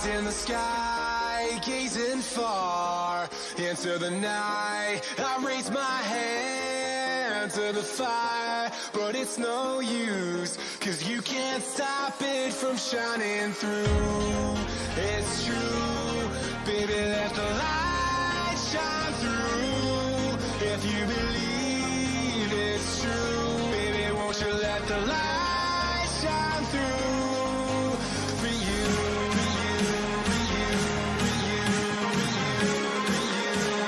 eyes in the sky, gazing far into the night. I raise my hand to the fire, but it's no use, 'cause you can't stop it from shining through. It's true, baby, let the light shine through. If you believe it's true, baby, won't you let the light shine through for you, for you, for you, for you, for you, for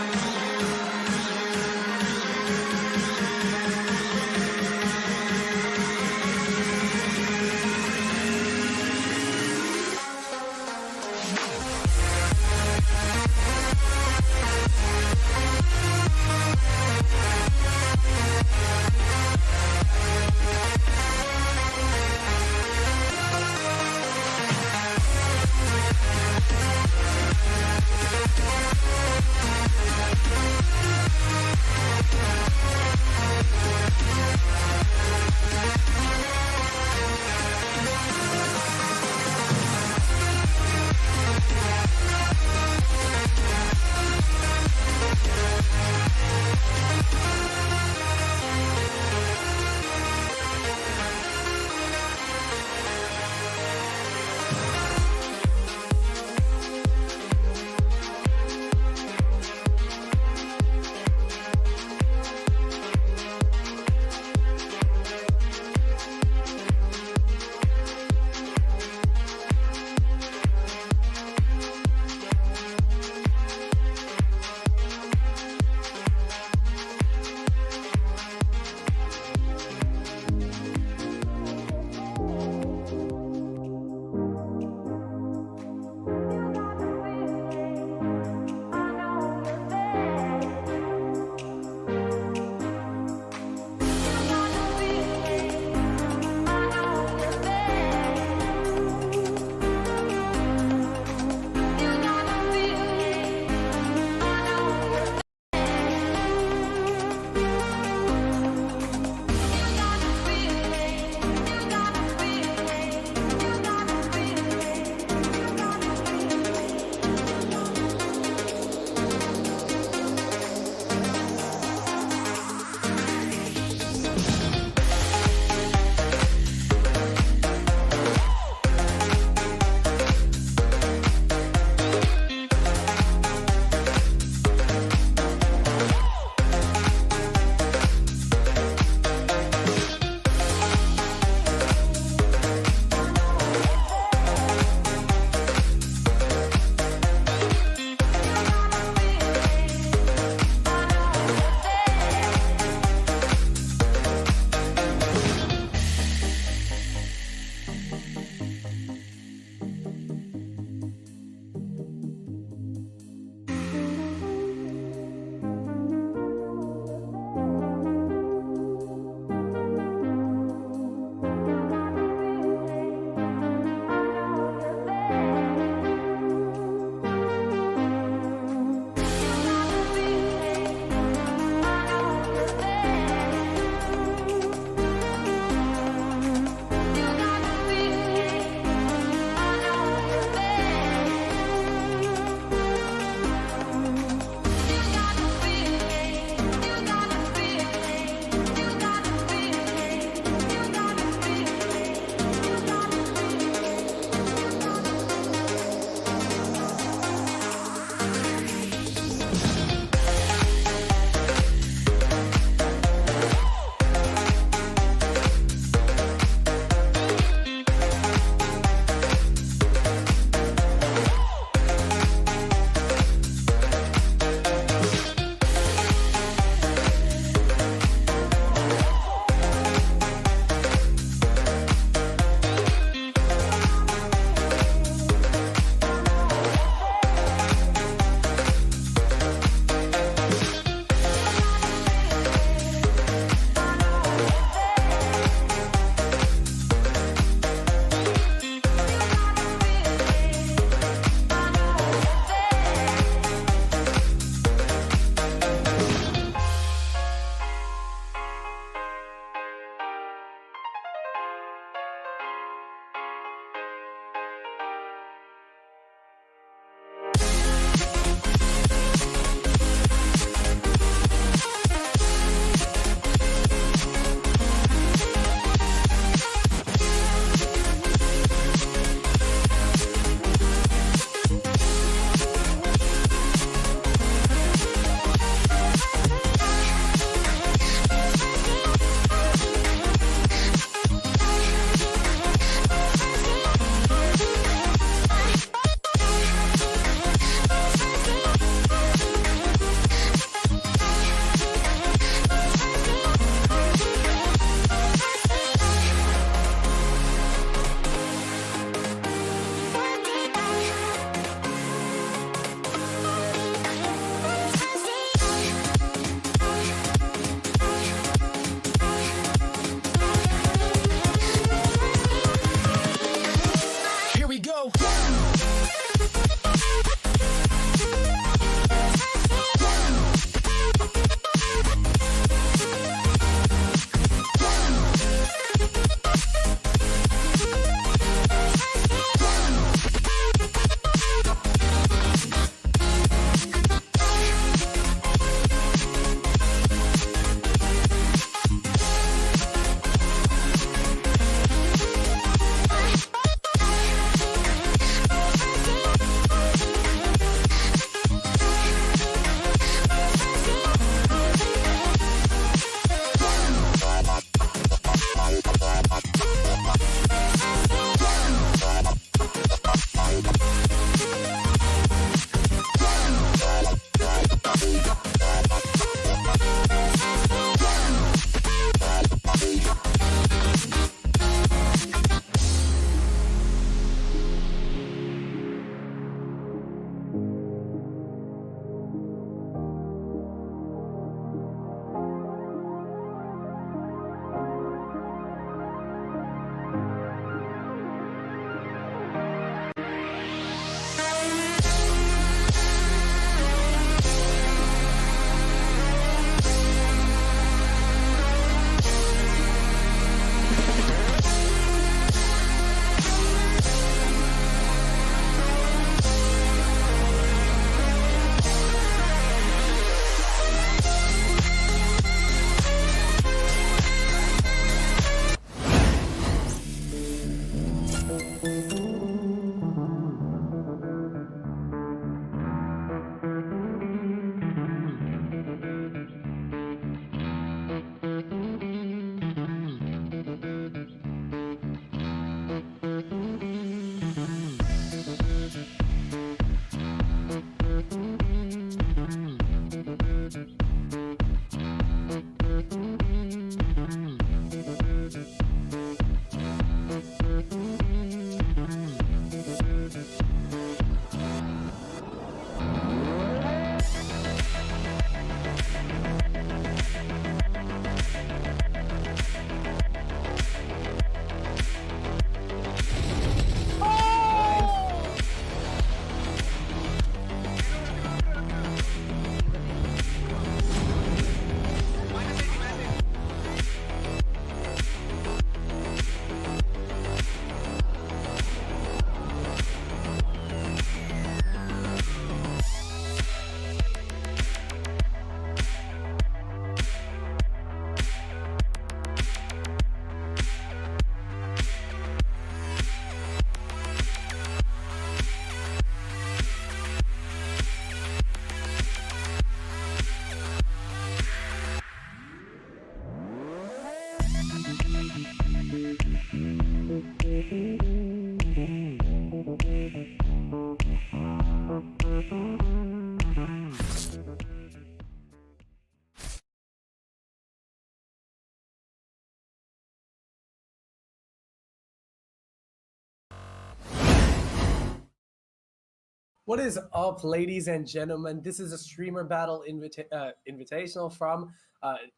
What is up, ladies and gentlemen? This is a streamer battle invitational from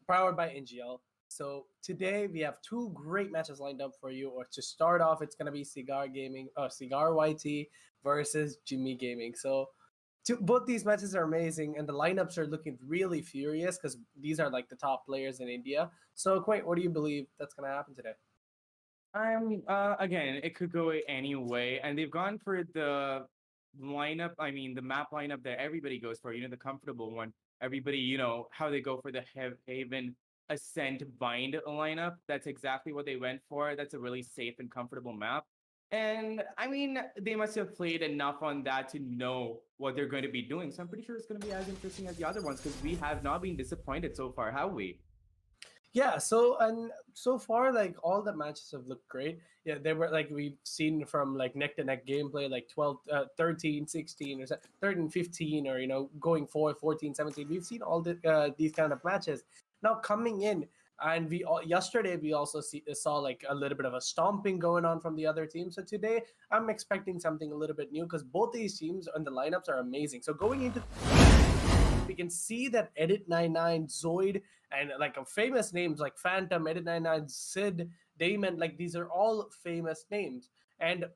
powered by NGL. So today we have two great matches lined up for you. Or to start off, it's gonna be Cigar Gaming, Cigar YT versus Jimmy Gaming. So both these matches are amazing, and the lineups are looking really furious because these are like the top players in India. So, Quaint, what do you believe that's gonna happen today? I'm again, it could go any way, and they've gone for the lineup. I mean, the map lineup that everybody goes for. The comfortable one. Everybody, how they go for the Haven Ascent Bind lineup. That's exactly what they went for. That's a really safe and comfortable map. And I mean, they must have played enough on that to know what they're going to be doing. So I'm pretty sure it's going to be as interesting as the other ones because we have not been disappointed so far, have we? Yeah, so far, like all the matches have looked great. Yeah, they were like we've seen from like neck to neck gameplay, like 12, 13, 16, or 13, 15, or going forward 14, 17. We've seen all these kind of matches. Now coming in, and yesterday we also saw like a little bit of a stomping going on from the other team. So today I'm expecting something a little bit new because both these teams and the lineups are amazing. So going into, we can see that Edit 99, Zoid, and like famous names like Phantom, Edit 99, Sid, Damon, like these are all famous names. And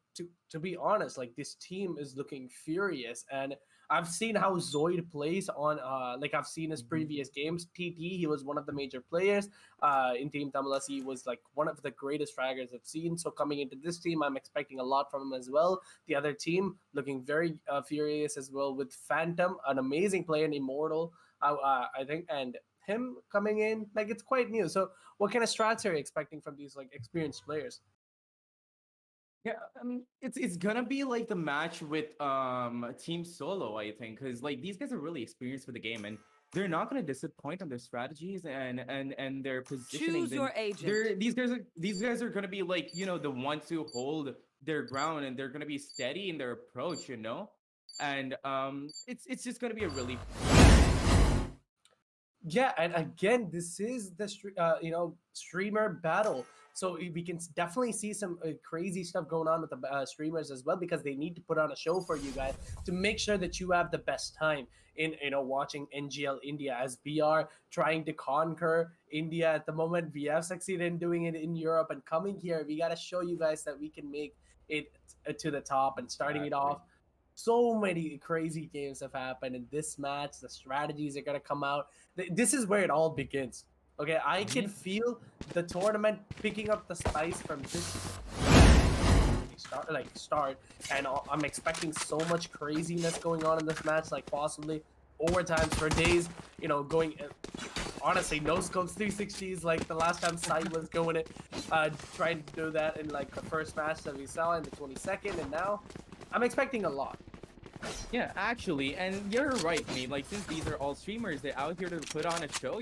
to be honest, like this team is looking furious. And I've seen how Zoid plays on like I've seen his Mhm. previous games. PT, he was one of the major players. In Team Tamilas, he was like one of the greatest fraggers I've seen. So coming into this team, I'm expecting a lot from him as well. The other team looking very furious as well with Phantom, an amazing player, an immortal, I think, and him coming in, like it's quite new. So what kind of strats are you expecting from these like experienced players? Yeah, I mean, it's gonna be like the match with Team Solo, I think, because like these guys are really experienced for the game, and they're not gonna disappoint on their strategies and their positioning. Choose Then your agent. these guys are gonna be like the ones who hold their ground, and they're gonna be steady in their approach. And it's just gonna be a really Yeah, and again, this is the streamer battle. So we can definitely see some crazy stuff going on with the streamers as well because they need to put on a show for you guys to make sure that you have the best time in watching NGL India as we are trying to conquer India at the moment. We have succeeded in doing it in Europe, and coming here, we got to show you guys that we can make it to the top. And starting it exactly. off, so many crazy games have happened in this match. The strategies are gonna come out. This is where it all begins. Okay, I can Mhm. feel the tournament picking up the spice from this start, and I'm expecting so much craziness going on in this match, like possibly overtimes for days. Going honestly no scopes 360s like the last time Sight was going it, trying to do that in like the first match that we saw in the 22nd, and now I'm expecting a lot. Yeah, actually, and you're right, mate. Like, since these are all streamers, they're out here to put on a show.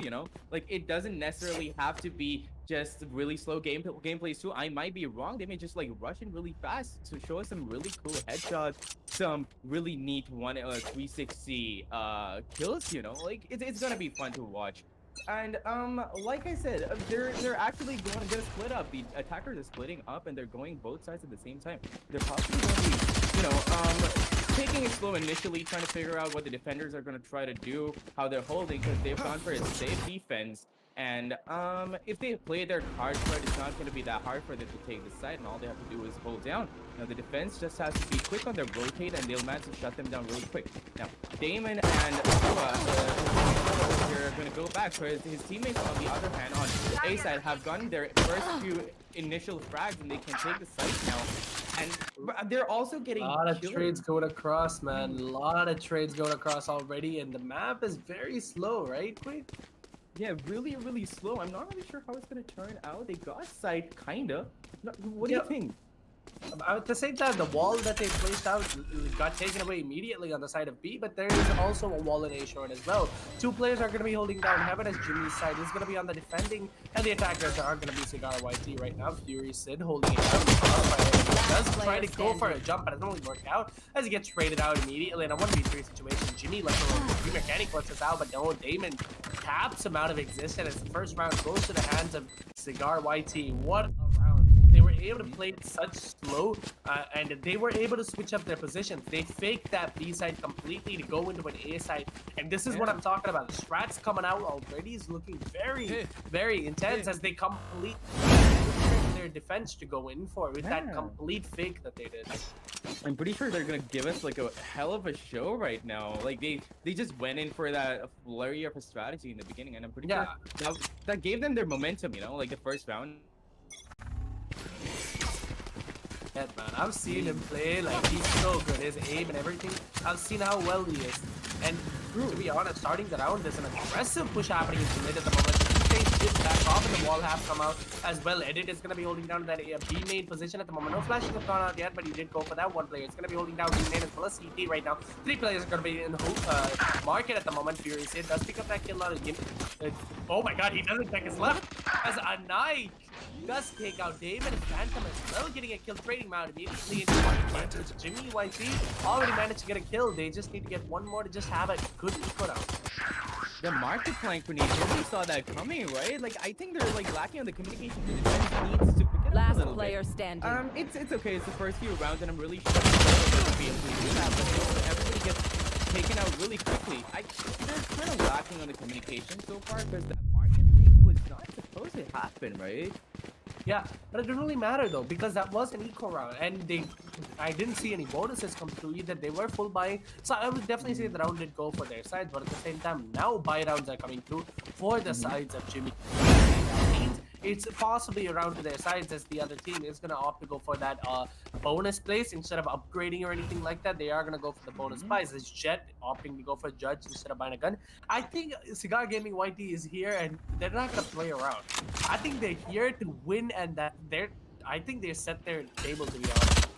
Like, it doesn't necessarily have to be just really slow gameplays too. I might be wrong. They may just like rush in really fast to show us some really cool headshots, some really neat 360 kills. Like, it's gonna be fun to watch. And like I said, they're actually gonna split up. The attackers are splitting up, and they're going both sides at the same time. They're possibly going to be, taking it slow initially, trying to figure out what the defenders are going to try to do, how they're holding, because they've gone for a safe defense. And if they play their cards right, it's not going to be that hard for them to take the side, and all they have to do is hold down. Now, the defense just has to be quick on their rotate, and they'll manage to shut them down really quick. Now, Damon and here are going to go back, whereas his teammates, on the other hand, on A side, have gotten their first few initial frags, and they can take the site now. And they're also A getting lot of killed. trades going across, man. A lot of trades going across already, and the map is very slow, right, Queen? Yeah, really, really slow. I'm not really sure how it's gonna turn out. They got side, kinda. What do you Yeah. think? At the same time, the wall that they placed out got taken away immediately on the side of B, but there is also a wall in A short as well. Two players are going to be holding down Heaven as Jimmy's side is going to be on the defending, and the attackers are going to be Cigar YT right now. Fury Sid holding it down. Does try to go for a jump, but it doesn't really work out as he gets traded out immediately in a 1v3 situation. Jimmy left alone. Free mechanic lets us out, but no, Damon taps him out of existence as the first round goes to the hands of Cigar YT. What a round. They were able to play it such slow, and they were able to switch up their positions. They faked that B side completely to go into an A side, and this is what I'm talking about. Strats coming out already is looking very, very intense as they complete their defense to go in for with that complete fake that they did. I'm pretty sure they're gonna give us like a hell of a show right now. Like they just went in for that flurry of a strategy in the beginning, and I'm pretty sure that gave them their momentum. You know, like the first round. Yeah, man, I've seen him play. Like he's so good. His aim and everything. I've seen how well he is. And to be honest, starting the round, there's an aggressive push happening into mid at the moment. This back off and the wall have come out as well. Edit is going to be holding down that B main position at the moment. No flashes have gone out yet, but he did go for that one player. It's going to be holding down B main as well as CT right now. 3 players are going to be in the market at the moment. Furious here does pick up that kill out of him. Oh my god, he doesn't check his left. As a knife does take out David and Phantom as well, getting a kill, trading mount immediately into Jimmy YT. Already managed to get a kill. They just need to get one more to just have a good eco round. The market flank grenade, nobody saw that coming, right? Like, I think they're like lacking on the communication. The defense needs to pick it up a little player bit. standing. It's okay. It's the first few rounds, and I'm really sure they're going to be able to do that. But everybody gets taken out really quickly. They're kind of lacking on the communication so far because that market flank was not supposed to happen, right? Yeah, but it didn't really matter though because that was an eco round, and I didn't see any bonuses come through either. They were full buying, so I would definitely say the round did go for their sides. But at the same time, now buy rounds are coming through for the sides of Jimmy. That means it's possibly around to their sides as the other team is gonna opt to go for that bonus place instead of upgrading or anything like that. They are gonna go for the bonus buys. It's Jet opting to go for Judge instead of buying a gun. I think Cigar Gaming YT is here and they're not gonna play around. I think they're here to win, and I think they set their table, to be honest.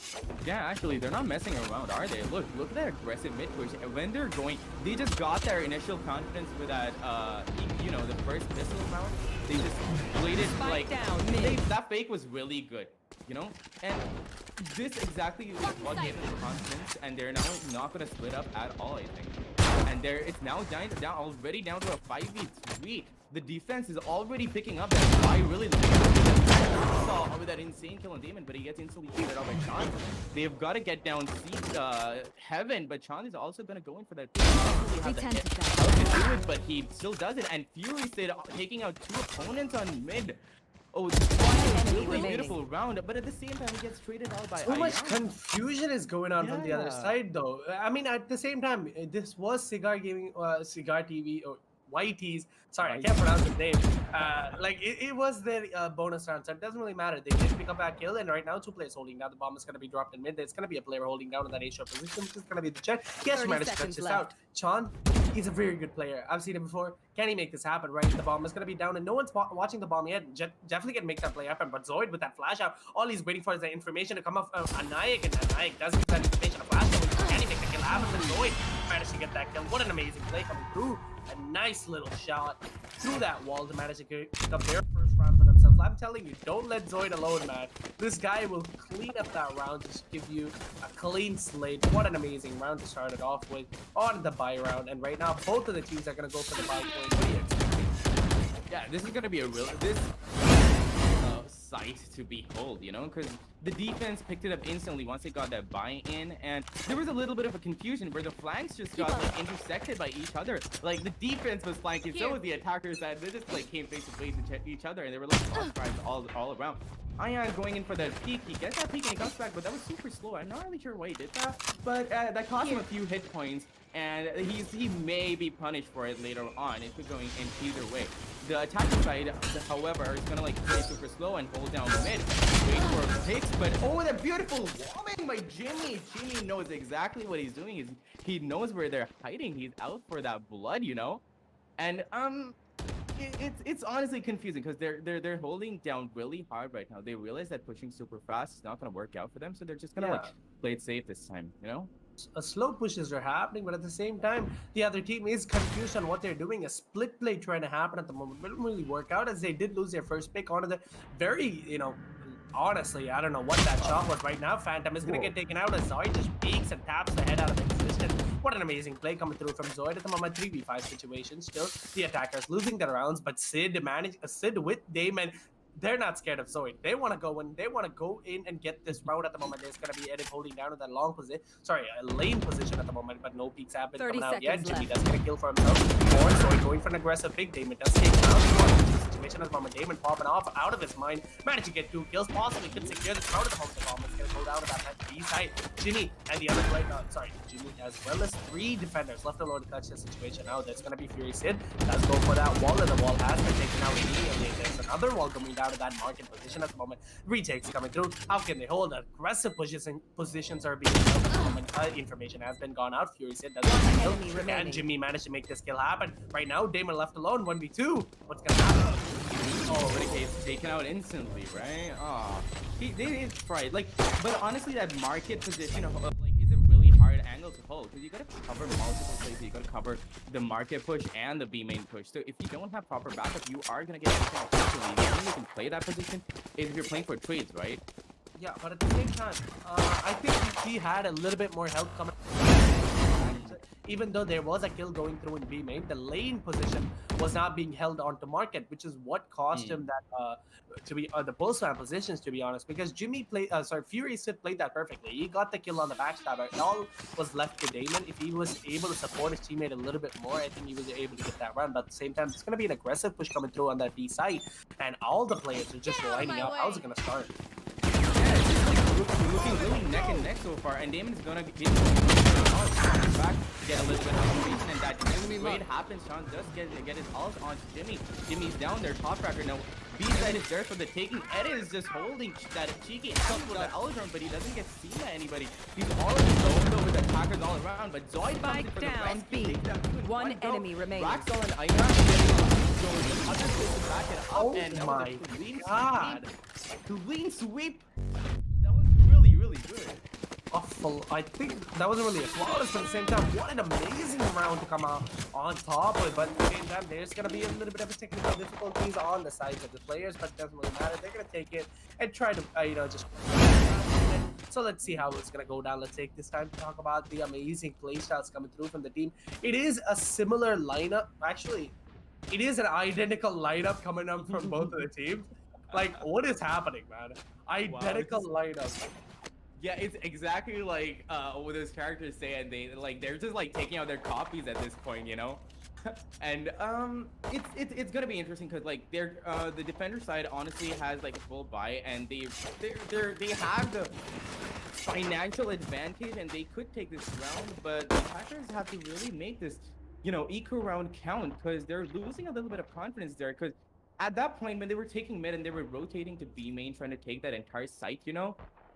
Yeah, actually, they're not messing around, are they? Look at that aggressive mid push. And when they're going, they just got their initial confidence with that, you know, the first missile round. They just played it like that fake was really good, you know. And this exactly is what gave them the confidence. And they're now not gonna split up at all, I think. And it's now already down to a 5v3. The defense is already picking up that I really saw with that insane kill on Damon, but he gets instantly killed off by Sean. They've got to get down Heaven, but Sean is also going to go in for that. How to do it, but he still does it. And Fury said taking out 2 opponents on mid. Oh, it's a really beautiful round, but at the same time, he gets traded out by so much confusion is going on from the other side, though. I mean, at the same time, this was Cigar Gaming, Cigar TV, or YT's. Sorry, I can't pronounce his name. Like it was their bonus round, so it doesn't really matter. They did pick up that kill, and right now 2 players holding down. The bomb is going to be dropped in mid. There's going to be a player holding down in that A-shot position, which is going to be the Jet. Yes, managed to touch this out. Chan, he's a very good player. I've seen him before. Can he make this happen? Right, the bomb is going to be down, and no one's watching the bomb yet. Jet definitely can make that play happen, but Zoid with that flash out, all he's waiting for is the information to come off Anayak, and Anayak doesn't get that information. A flash out. Can he make the kill happen? And Zoid managed to get that kill. What an amazing play coming through. A nice little shot through that wall to manage to pick up their first round for themselves. I'm telling you, don't let Zoid alone, man. This guy will clean up that round, just give you a clean slate. What an amazing round to start it off with on the buy round. And right now, both of the teams are going to go for the buy point. What do you expect? Yeah, this is going to be a real sight to behold, you know, because the defense picked it up instantly once they got that buy-in, and there was a little bit of a confusion where the flanks just got like intersected by each other. Like the defense was flanking, so was the attackers, that they just like came face to face with each other, and they were like cross-fires all around. Ion going in for that peek. He gets that peek and he comes back, but that was super slow. I'm not really sure why he did that, but that cost him a few hit points, and he may be punished for it later on. It could go in either way. The attacking side, however, is gonna like play super slow and hold down the mid, wait for picks. But oh, that beautiful woman by Jimmy. Jimmy knows exactly what he's doing. He knows where they're hiding. He's out for that blood, you know, and it's honestly confusing because they're holding down really hard right now. They realize that pushing super fast is not gonna work out for them, so they're just gonna like play it safe this time, you know. Slow pushes are happening, but at the same time, the other team is confused on what they're doing. A split play trying to happen at the moment didn't really work out, as they did lose their first pick onto the very, you know, honestly, I don't know what that shot was right now. Phantom is going to get taken out as Zoid just peeks and taps the head out of existence. What an amazing play coming through from Zoid at the moment. 3v5 situation still. The attackers losing their rounds, but Sid with Damon they're not scared of Zoid. They want to go in. They want to go in and get this route at the moment. There's going to be Edit holding down in that long position. Sorry, a lane position at the moment, but no peeks have been coming out yet. Jimmy does get a kill for himself. Or Zoid going for an aggressive pick. Damon does take him out. Situation at the moment. Damon popping off out of his mind. Managed to get 2 kills. Possibly could secure this route at the moment. The bomb is going to go down to that B side. Jimmy and the other player. Jimmy as well as 3 defenders left alone to catch the situation. Now there's going to be Fury Sid. Does go for that wall, and the wall has been taken out immediately. There's another wall coming down to that market position at the moment. Retakes coming through. How can they hold? Aggressive positions are being held at the moment. Information has been gone out. Fury Sid doesn't kill. And Jimmy managed to make this kill happen. Right now, Damon left alone. 1v2. What's going to happen? Oh, Renegade's taken out instantly, right? Oh, they tried. Like, but honestly, that market position of like is a really hard angle to hold because you gotta cover multiple places. You gotta cover the market push and the B main push. So if you don't have proper backup, you are gonna get taken out instantly. The only way you can play that position is if you're playing for trades, right? Yeah, but at the same time, I think he had a little bit more help coming. Even though there was a kill going through in B main, the lane position was not being held onto market, which is what cost him that to be the post-round positions, to be honest. Because Jimmy played, Fury Sid played that perfectly. He got the kill on the backstabber. It all was left to Damon. If he was able to support his teammate a little bit more, I think he was able to get that run. But at the same time, it's going to be an aggressive push coming through on that B side, and all the players are just lining up. How's it going to start? Looking really neck and neck so far, and Damon's gonna get back, get a little bit of information, and that trade happens. Sean does get his ult on Jimmy. Jimmy's down there, top cracker. Now, B side is there for the taking. Ed is just holding that cheeky up with the Eldron, but he doesn't get seen by anybody. He's already zoned though with attackers all around, but Zoid comes in for the down B. One enemy remains. Raxel and Iron other places to back it up, and that was a clean sweep. That was really good. Awful. I think that wasn't really a flawless, but at the same time, what an amazing round to come out on top of it. But at the same time, there's going to be a little bit of technical difficulties on the sides of the players, but it doesn't really matter. They're going to take it and try to, just... So let's see how it's going to go down. Let's take this time to talk about the amazing playstyles coming through from the team. It is a similar lineup. Actually, it is an identical lineup coming up from both of the teams. Like, what is happening, man? Identical lineup. Yeah, it's exactly like what those characters say, and they're just like taking out their copies at this point, you know. And it's gonna be interesting because like the defender side honestly has like a full buy, and they have the financial advantage, and they could take this round, but the attackers have to really make this eco round count because they're losing a little bit of confidence there. Because at that point when they were taking mid and they were rotating to B main trying to take that entire site,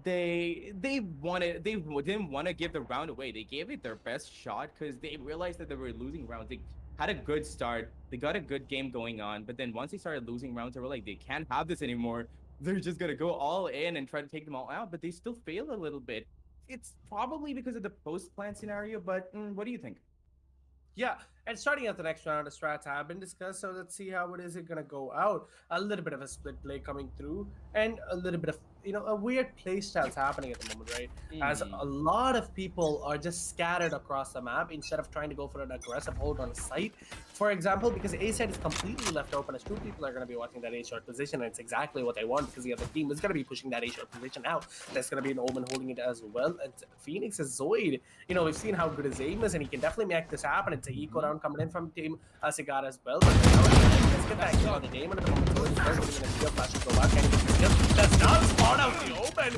they didn't want to give the round away. They gave it their best shot because they realized that they were losing rounds. They had a good start, they got a good game going on, but then once they started losing rounds, they were like, they can't have this anymore. They're just gonna go all in and try to take them all out, but they still fail a little bit. It's probably because of the post-plant scenario, but what do you think? Yeah, and starting at the next round, the strats have been discussed, so let's see how it is going to go out. A little bit of a split play coming through, and a little bit of, a weird play styles happening at the moment, right? As a lot of people are just scattered across the map instead of trying to go for an aggressive hold on a site. For example, because A side is completely left open, as 2 people are going to be watching that A short position, and it's exactly what they want because the other team is going to be pushing that A short position out. There's going to be an Omen holding it as well, and Phoenix is Zoid. We've seen how good his aim is, and he can definitely make this happen. It's a eco round coming in from team Cigar as well. But let's get back on the game at the moment. Zoid is going to steal flash and go back. Can he get the steal? That's not spot out the Omen.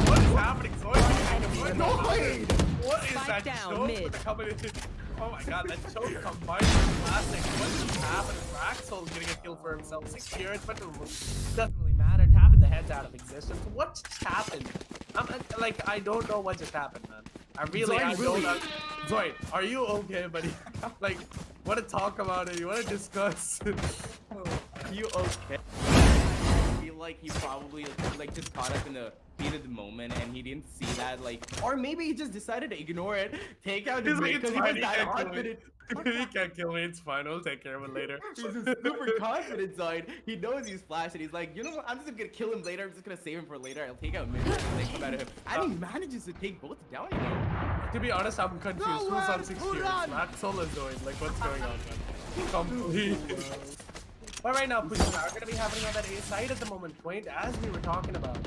What is happening? Zoid, what is that choke coming in? Oh my god, that choke combined with classic. What just happened? Raxel getting a kill for himself. 6 clearance, but it doesn't really matter. Tapping the heads out of existence. What just happened? I don't know what just happened, man. I don't know. Zoid, are you okay, buddy? Want to talk about it? You want to discuss? Are you okay? I feel like he probably just caught up in the heat of the moment and he didn't see that, or maybe he just decided to ignore it, take out his mate because he was that confident. He can't kill me, it's fine, we'll take care of it later. He's a super confident side. He knows he's flash and he's like, you know what, I'm just gonna kill him later, I'm just gonna save him for later, I'll take out mid and then come out of him. And he manages to take both down, To be honest, I'm confused. Who's on 6 tiers? Raxel or Zoid? What's going on, man? Complete. But right now, pushes are going to be happening on that A side at the moment, point as we were talking about.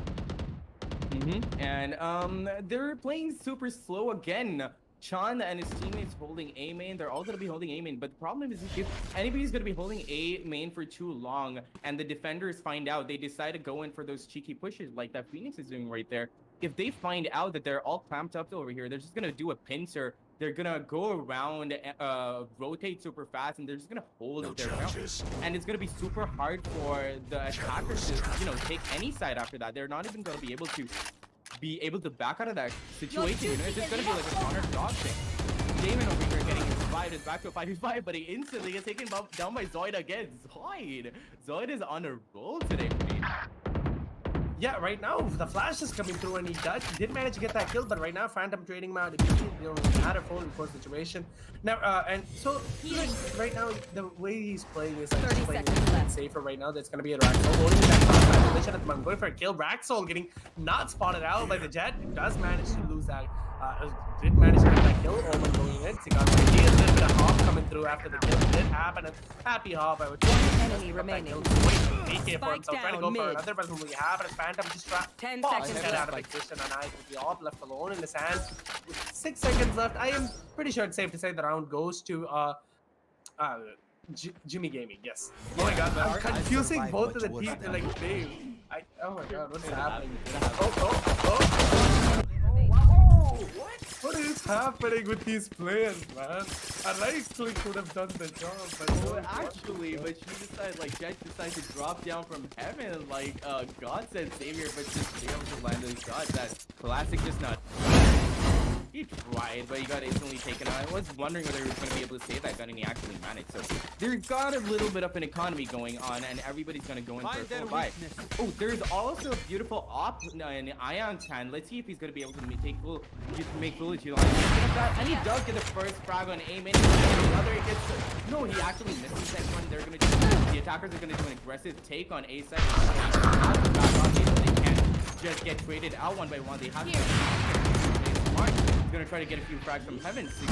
And they're playing super slow again. Chan and his teammates holding A main. They're all gonna be holding A main, but the problem is if anybody's gonna be holding A main for too long and the defenders find out, they decide to go in for those cheeky pushes like that Phoenix is doing right there. If they find out that they're all clamped up over here, they're just gonna do a pincer. They're gonna go around, rotate super fast, and they're just gonna hold their ground. And it's gonna be super hard for the attackers to, you know, take any side after that. They're not even gonna be able to back out of that situation. You know, it's just gonna be like a Connor dog thing. Damon over here getting inspired is back to a 5v5, but he instantly gets taken down by Zoid again. Zoid is on a roll today for me. Yeah, right now the flash is coming through and he did manage to get that kill, but right now Phantom trading him out immediately. You know, not a full report situation. Now, and so like, right now the way he's playing is like he's playing safer right now. That's gonna be a Raxol holding that position at the moment, going for a kill. Raxol getting not spotted out by the Jet. Does manage to lose that. Did manage to get that kill. Omen going in. Cigar, a little bit of hop coming through after the kill did happen. And happy hop. I would enemy remaining. AK for himself, trying to go for another, but when we have it, Phantom just pops his head out of position, and I will be all left alone in his hands. With 6 seconds left, I am pretty sure it's safe to say the round goes to Jimmy Gaming. Yes. Oh my God, I'm confusing both of the teams. Like, oh my God, what's happening? What is happening with these players, man? A right click would have done the job, but she decided, like, Jet decided to drop down from heaven like God said savior, but just be able to land those shots. That classic just not. He tried, but he got instantly taken out. I was wondering whether he was going to be able to save that gun, and he actually managed. So there's got a little bit of an economy going on, and everybody's going to go in for a full buy. Oh, there's also a beautiful op in Ion's hand. Let's see if he's going to be able to make full utilization of that. And he does get the first frag on Amen. Another gets. No, he actually missed the second one. They're going to do. The attackers are going to do an aggressive take on A side. They can't just get traded out one by one. They have to. He's gonna try to get a few frags from heaven. He's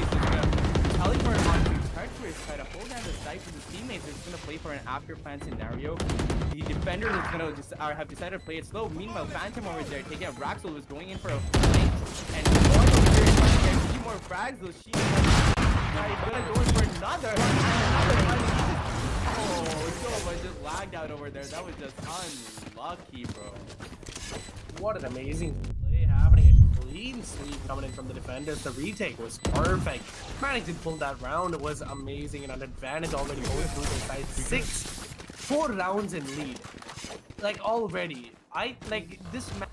gonna teleport onto Treacherous, try to hold down the site for his teammates. They're just gonna play for an after plan scenario. The defender is gonna just have decided to play it slow. Meanwhile, Phantom over there taking out Raxel was going in for a flank, and going over here trying to get a few more frags. Though she's gonna go in for another. Oh, Silva just lagged out over there. That was just unlucky, bro. What an amazing play happening. A clean sweep coming in from the defenders. The retake was perfect. Managing to pull that round was amazing, and an advantage already going through the side. 4 rounds in lead. Like already. Like this match.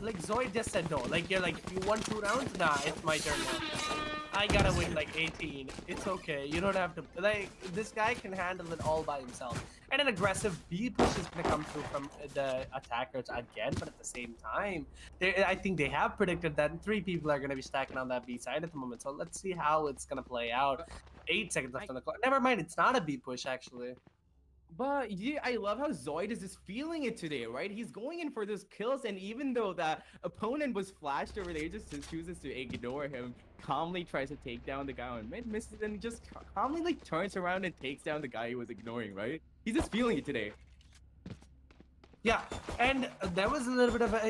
Like Zoid just said no. Like you're like, you won 2 rounds? Nah, it's my turn now. I gotta win like 18. It's okay. You don't have to. Like, this guy can handle it all by himself. And an aggressive B push is gonna come through from the attackers again, but at the same time, I think they have predicted that 3 people are gonna be stacking on that B side at the moment. So let's see how it's gonna play out. 8 seconds left on the clock. Never mind, it's not a B push actually. But yeah, I love how Zoid is just feeling it today, right? He's going in for those kills, and even though that opponent was flashed over there, he just chooses to ignore him, calmly tries to take down the guy on mid, misses, and just calmly like turns around and takes down the guy he was ignoring, right? He's just feeling it today. Yeah, and there was a little bit of a,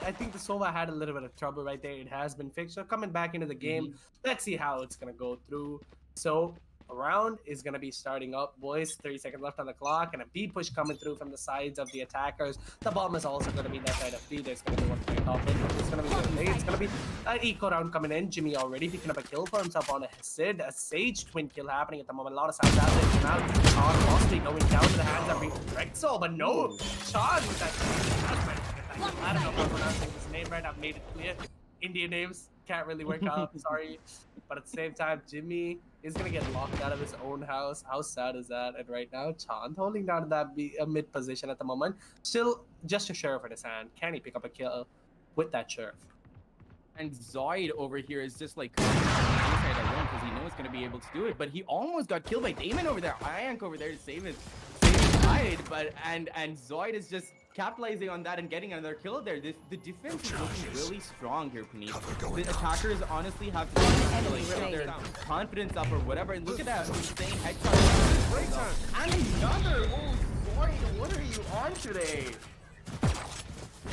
I think the Sova had a little bit of trouble right there. It has been fixed. So coming back into the game, let's see how it's going to go through. So a round is going to be starting up, boys. 30 seconds left on the clock, and a B push coming through from the sides of the attackers. The bomb is also going to be that side of B. There's going to be one point off in. It's going to be good. It's going to be an eco round coming in. Jimmy already picking up a kill for himself on a Sid. A Sage twin kill happening at the moment. A lot of sounds out there now. Possibly going down to the hands of Rexel, but no. Sean with that. I don't know if I'm pronouncing his name right. I've made it clear. Indian names can't really work out. Sorry. But at the same time, Jimmy is going to get locked out of his own house. How sad is that? And right now, Chant holding down to that mid position at the moment. Still just a sheriff in his hand. Can he pick up a kill with that sheriff? And Zoid over here is just like inside alone because he knows he's going to be able to do it. But he almost got killed by Damon over there. Iank over there to save his side. But and Zoid is just capitalizing on that and getting another kill there. The defense is looking really strong here, Puneet. The attackers honestly have to get their confidence up or whatever. And look at that insane headshot. And another! Oh, boy, what are you on today?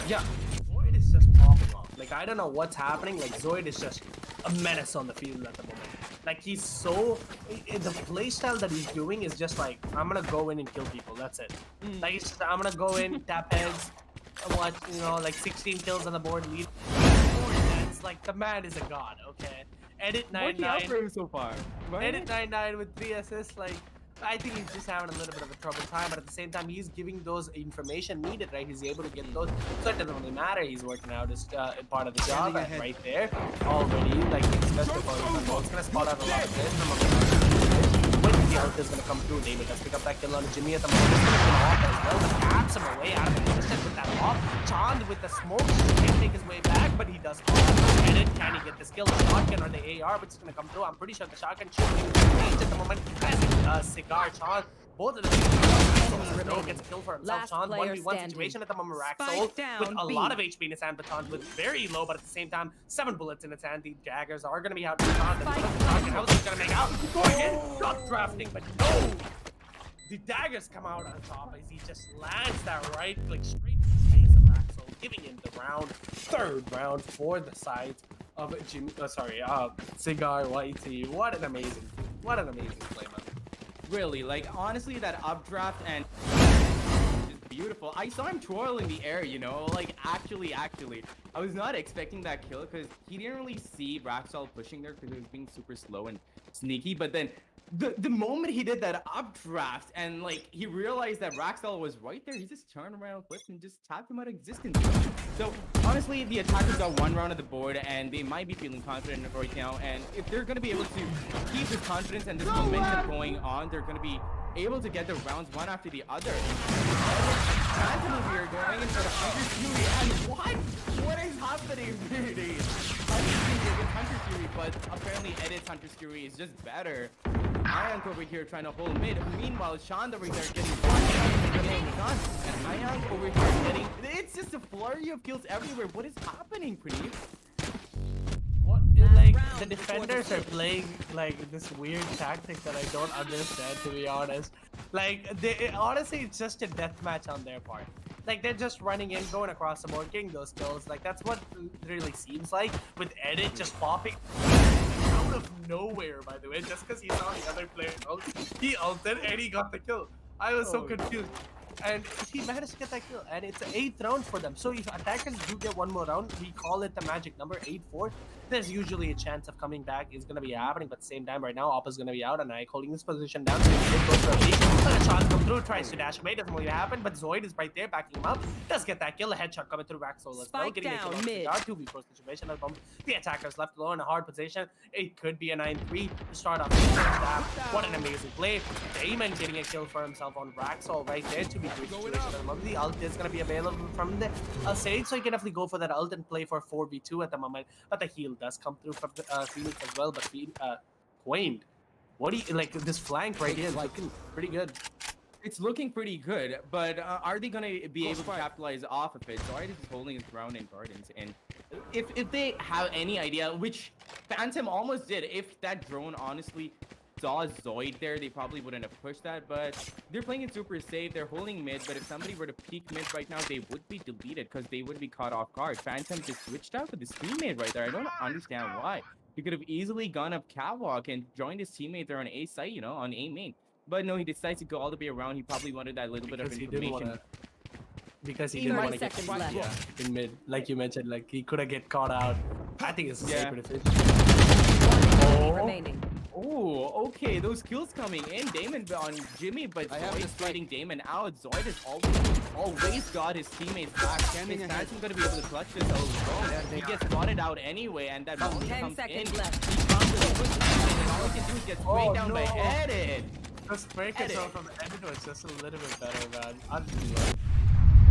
Yeah, Zoid is just popping off. Like, I don't know what's happening. Like, Zoid is just a menace on the field at the moment. Like, he's so... The playstyle that he's doing is just like, I'm gonna go in and kill people. That's it. Like, it's just, I'm gonna go in, tap heads, watch, you know, like 16 kills on the board, lead. It's like, the man is a god, okay? Edit 9-9. For him so far? Right? Edit 9-9 with 3 assists, like... I think he's just having a little bit of a trouble time, but at the same time, he's giving those information needed, right? He's able to get those, so it doesn't really matter. He's working out as part of the job right there already. Like, it's just it's gonna spot out a lot of this from when the ult is gonna come through. David does pick up that kill on Jimmy at the moment. He's gonna off as well, but caps him away out of the resistance with that off. Chand with the smoke can't take his way back, but he does get it. Can he get the skill? The shotgun or the AR, which is gonna come through. I'm pretty sure the shotgun should be range at the moment. As Cigar, Chand, both of them gets a kill for himself. Chand, 1v1 situation at the moment. Raxol with a lot of HP in his hand, but Chand with very low, but at the same time, 7 bullets in his hand. The daggers are gonna be out for Chand. How is he gonna make out? Going in, not drafting, but no! The daggers come out on top as he just lands that right click straight to the face of Raxol, giving him the round, third round for the side of Jimmy. Cigar YT. What an amazing play, man. Really, like, honestly, that updraft and is beautiful. I saw him twirl in the air, you know, like, actually, I was not expecting that kill because he didn't really see Raxol pushing there because he was being super slow and sneaky, but then the moment he did that updraft and, like, he realized that Raxol was right there, he just turned around, flipped, and just tapped him out of existence. So, honestly, the attackers got one round of the board, and they might be feeling confident right now, and if they're going to be able to keep this confidence and this momentum going on, they're going to be able to get the rounds one after the other. Randomly, we are going in for the Hunter Fury, and what is happening really? I think it's Hunter Fury, but apparently Edit's Hunter Fury is just better. Iank over here trying to hold mid. Meanwhile, Shand over there getting and Iank over here getting... It's just a flurry of kills everywhere. What is happening, Pradeep? What is, like, the defenders are playing like this weird tactic that I don't understand, to be honest. Like, honestly, it's just a deathmatch on their part. Like, they're just running in, going across the board, getting those kills. Like, that's what it really seems like, with Edit just popping out of nowhere, by the way, just because he saw the other player ult. He ulted and he got the kill. I was so confused. And he managed to get that kill, and it's an 8th round for them. So if attackers do get one more round, we call it the magic number 8-4. There's usually a chance of coming back is going to be happening, but at the same time, right now, Op is going to be out, and Ike holding this position down. So he goes for a lead. Let a shot come through, tries to dash away, doesn't really happen, but Zoid is right there backing him up. Does get that kill, a headshot coming through Raxol as well. Getting a kill on Cigar, 2v4 situation at the moment. The attackers left alone in a hard position. It could be a 9-3 to start off. What an amazing play. Damon getting a kill for himself on Raxol right there. 2v3 situation at the moment. The ult is going to be available from the Sage, so you can definitely go for that ult and play for 4v2 at the moment. But the heal does come through from Phoenix as well. But Quained, what do you like? This flank right here is looking pretty good. It's looking pretty good, but are they going to be able to capitalize off of it? Zoid is holding his ground in Gardens, and if they have any idea, which Phantom almost did, if that drone honestly saw Zoid there, they probably wouldn't have pushed that, but they're playing it super safe. They're holding mid, but if somebody were to peek mid right now, they would be deleted because they would be caught off guard. Phantom just switched out with his teammate right there. I don't understand why. He could have easily gone up catwalk and joined his teammate there on A site, you know, on A main. But no, he decides to go all the way around. He probably wanted that little bit of information. Because he didn't want to get in mid, like you mentioned, like he could have get caught out. I think it's a safer decision. Oh, okay, those kills coming in. Damon on Jimmy, but Zoid's fighting Damon out. Zoid has always got his teammates back. Is Phantom going to be able to clutch this out? He gets spotted out anyway, and that moment comes in. He comes with a push, and all he can do is get sprayed down by Edit. The spray control from Edit was just a little bit better, man.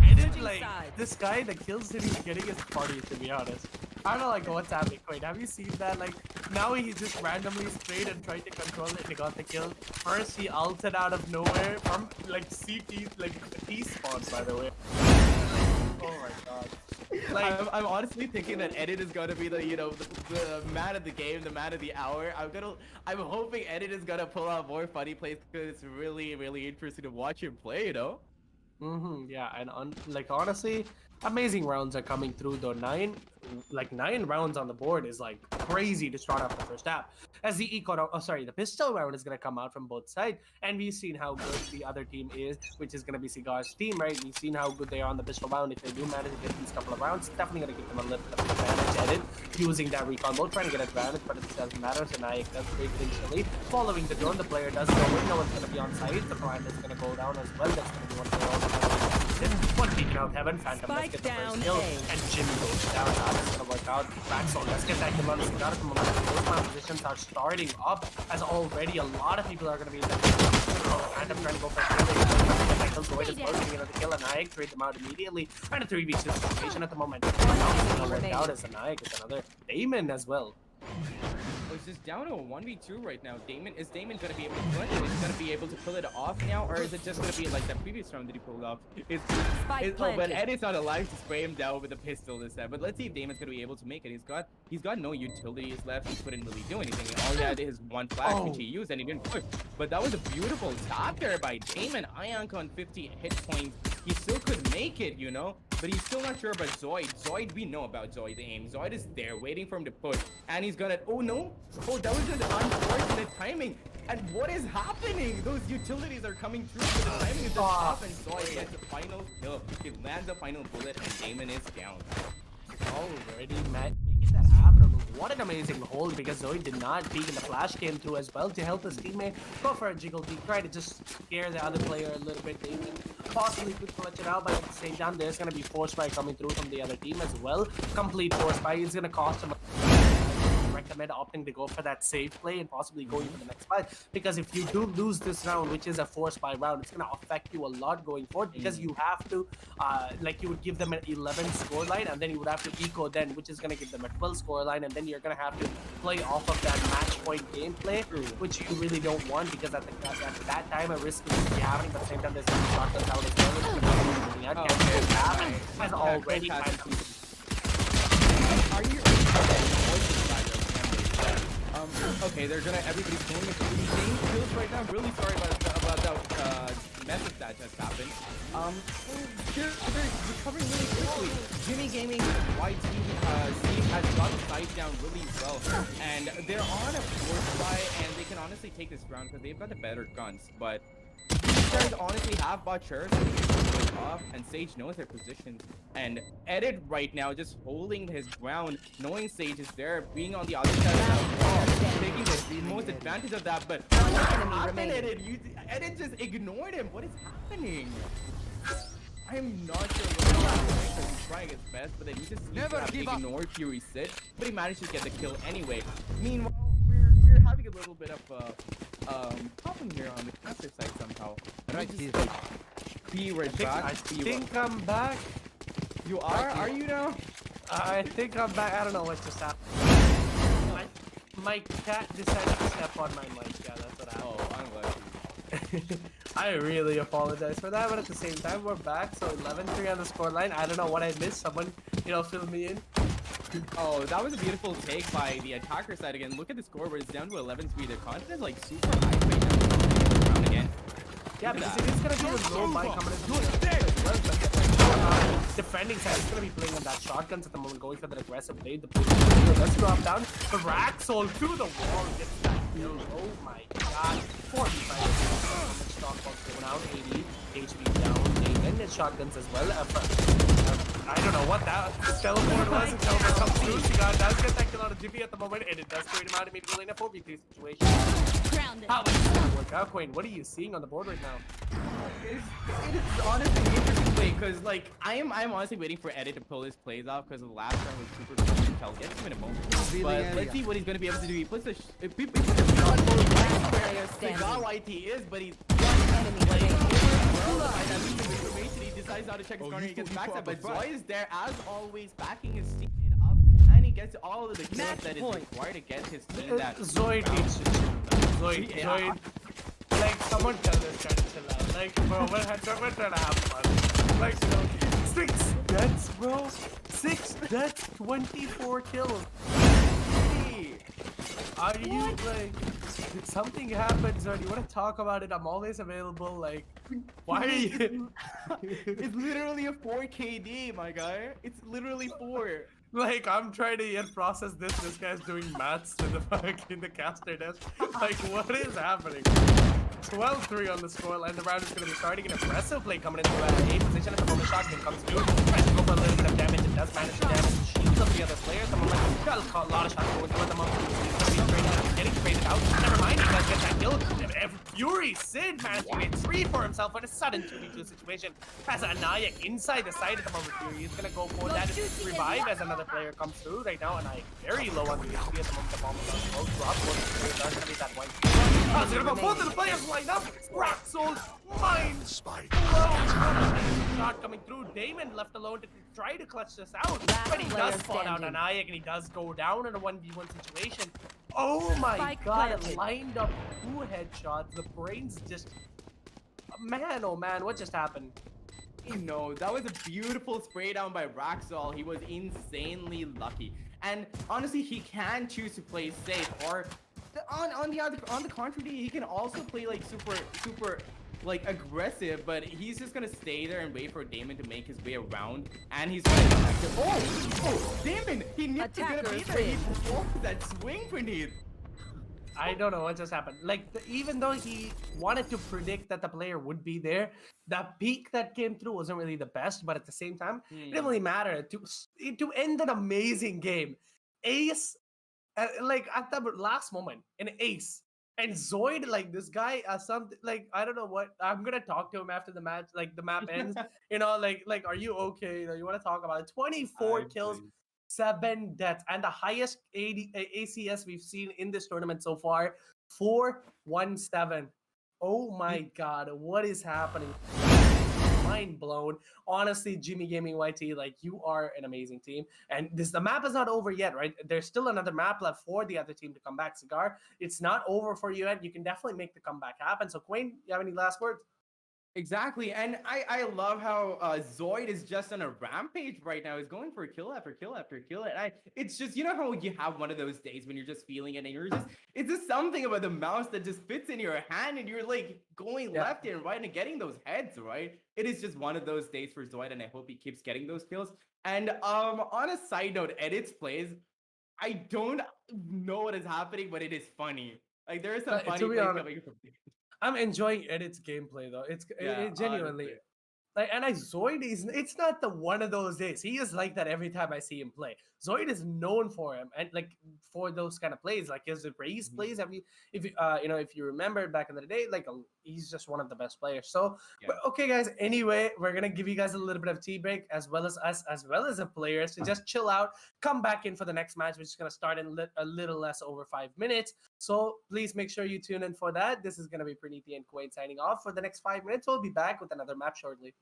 Edit, like, this guy, the kills that he's getting is party, to be honest. I don't know, like, what's happening. Wait, have you seen that? Like, now he just randomly sprayed and tried to control it and he got the kill. First, he ulted out of nowhere from, like, CT, like, T-spawn, by the way. Oh my god. Like, I'm honestly thinking that Edit is gonna be the the man of the game, the man of the hour. I'm hoping Edit is gonna pull out more funny plays because it's really interesting to watch him play. yeah, and like honestly, amazing rounds are coming through though. Nine rounds on the board is like crazy to start off the first half. As the the pistol round is gonna come out from both sides, and we've seen how good the other team is, which is gonna be Cigar's team, right? We've seen how good they are on the pistol round. If they do manage to get these couple of rounds, it's definitely gonna give them a little bit of advantage. Edit using that recon mode, trying to get advantage, but it doesn't matter. So Naik does break initially, following the drone. The player does go in. No one's gonna be on site. The plan is gonna go down as well. That's gonna be one one peeking out heaven. Phantom let's get the first kill, and Jimmy goes down. That's gonna work out. Backsoul, let's get that kill on the Cigar at the moment. Those man positions are starting up, as already a lot of people are gonna be in that. Phantom trying to go for a kill. Michael Zoid is well getting another kill, and Naik trade them out immediately. And a 3v2 situation at the moment. It's gonna work out as a Naik is another Damon as well. Oh, it's just down to a 1v2 right now. Is Damon gonna be able to pull it? Is he gonna be able to pull it off now, or is it just gonna be like that previous round that he pulled off? But Eddie's not alive to spray him down with a pistol this time. But let's see if Damon's gonna be able to make it. He's got no utilities left. He couldn't really do anything. All he had is one flash which he used, and he didn't push. But that was a beautiful tap there by Damon. Ionk on 50 hit points. He still could make it, but he's still not sure about Zoid. Zoid, we know about Zoid, the aim. Zoid is there waiting for him to push, and he's gonna, oh no, oh that was just unfortunate timing. And what is happening? Those utilities are coming through, but the timing is just off, and Zoid gets the final kill. He lands the final bullet, and Damon is down. Already, Matt, making that happen. What an amazing hold, because Zoid did not peek, and the flash came through as well to help his teammate go for a jiggle deep, try to just scare the other player a little bit. Damon possibly could clutch it out, but at the same time, there's going to be force buy coming through from the other team as well. Complete force buy is going to cost him. Recommend opting to go for that safe play and possibly going for the next fight, because if you do lose this round, which is a force buy round, it's going to affect you a lot going forward, because you have to you would give them an 11 score line, and then you would have to eco then, which is going to give them a 12 score line, and then you're going to have to play off of that match point gameplay, which you really don't want, because at that time a risk is be happening, but at the same time there's going to be shotguns out as well. Has already Are you okay, everybody's pulling it through the same kills right now. Really sorry about that message that just happened. They're recovering really quickly. Jimmy Gaming YT team has got the side down really well, and they're on a force buy, and they can honestly take this round because they've got the better guns. But these guys honestly have bought shirts, off, and Sage knows their positions. And Edit right now just holding his ground, knowing Sage is there, being on the other side of that wall, taking the most advantage of that. But what happened, Edit? Edit just ignored him. What is happening? I'm not sure what's happening, because he's trying his best, but then he just ignored Fury sit, but he managed to get the kill anyway. Meanwhile, we're having a little bit of problem here on the counter side somehow. Right, be right back. I think I'm back. You are? Are you now? I think I'm back. I don't know what just happened. My cat decided to step on my mic. Yeah, that's what happened. Oh, I'm lucky. I really apologize for that, but at the same time, we're back. So 11-3 on the scoreline. I don't know what I missed. Someone, fill me in. Oh, that was a beautiful take by the attacker side again. Look at the score where it's down to 11-3. The confidence like super high right now. Round again. Yeah, because it is going to be a low mic coming in. Defending side is going to be playing on that shotguns at the moment, going for the aggressive blade. The let's drop down. The Raxol to the wall gets that kill. Oh my god. 45. Stockbox going out. 80. HP down. Damon and shotguns as well. I don't know what that teleport was. Until it comes through. Cigar does get that kill out of Jimmy at the moment, and it does trade him out immediately in a 4v3 situation. How does that work out, Quinn? What are you seeing on the board right now? It is honestly an interesting play, because like I'm honestly waiting for Eddie to pull his plays off, because the last round was super good. I'll get to him in a moment. But let's see what he's gonna be able to do. He puts the shot where Cigar YT is, but he's he decides not to check his corner. He gets backside, but Zoy is there as always, backing his teammate up, and he gets all of the kills that is required to get his team that. Zoid needs to chill. Zoid. Like, someone tell this guy to chill out. Like, bro, we're trying to have fun. Like, 6 deaths, bro. 6 deaths, 24 kills. Are you like, did something happen, sir? You want to talk about it? I'm always available. Like, why are you? It's literally a 4 KD, my guy. It's literally 4. Like, I'm trying to yet process this. This guy's doing maths in the fucking the caster desk. Like, what is happening? 12-3 on the scoreline. The round is going to be starting. An aggressive play coming into A position at the moment. Shotgun comes through. Tries to go for a little bit of damage. It does manage to damage the shields of the other players. The moment got a lot of shots going through at the moment. He's going to be getting traded out. Never mind, he does get that kill. Fury Sid managing to get 3 for himself on a sudden 2v2 situation. Has Anayak inside the side at the moment. Fury is going to go for that revive as another player comes through right now. Anayak very low on the HP at the moment. The bomb is on drop. There's going to be that one. Oh, it's going to go both of the players lined up. Raxel, mind spike. Shot coming through. Damon left alone to try to clutch this out. But he does spawn out Anayak and he does go down in a 1v1 situation. Oh my god, it lined up 2 headshots. The brains just... Man, oh man, what just happened? No, that was a beautiful spray down by Raxol. He was insanely lucky. And honestly, he can choose to play safe, or on the contrary, he can also play like super like aggressive, but he's just gonna stay there and wait for Damon to make his way around, and he's gonna oh Damon, he knew he was gonna be there. He performed that swing beneath. I don't know what just happened. Like, even though he wanted to predict that the player would be there, the peak that came through wasn't really the best, but at the same time, it didn't really matter. To end an amazing game, Ace, like, at the last moment, an Ace, and Zoid, like, this guy, something, like, I don't know what, I'm gonna talk to him after the match, like, the map ends, you know, like, are you okay? You know, you want to talk about it? 24 kills. 7 deaths, and the highest ACS we've seen in this tournament so far, 417. Oh my god, what is happening? Mind blown. Honestly, Jimmy Gaming YT, like, you are an amazing team. And the map is not over yet, right? There's still another map left for the other team to come back. Cigar, it's not over for you yet. You can definitely make the comeback happen. So, Quayne, you have any last words? Exactly, and I love how Zoid is just on a rampage right now. He's going for kill after kill after kill, and it's just, you know how you have one of those days when you're just feeling it, and it's just something about the mouse that just fits in your hand, and you're like going left and right and getting those heads, right? It is just one of those days for Zoid, and I hope he keeps getting those kills. And on a side note, Edit's plays, I don't know what is happening, but it is funny. Like, there is some funny plays coming from. I'm enjoying Edit's gameplay though. It genuinely, honestly. Like, and Zoid is, it's not the one of those days. He is like that every time I see him play. Zoid is known for him and like for those kind of plays, like his raise plays. If you remember back in the day, like he's just one of the best players. So, but okay, guys. Anyway, we're gonna give you guys a little bit of tea break, as well as us, as well as the players, to just chill out. Come back in for the next match, which is gonna start in a little less over 5 minutes. So please make sure you tune in for that. This is gonna be Praniti and Quayne signing off for the next 5 minutes. We'll be back with another map shortly.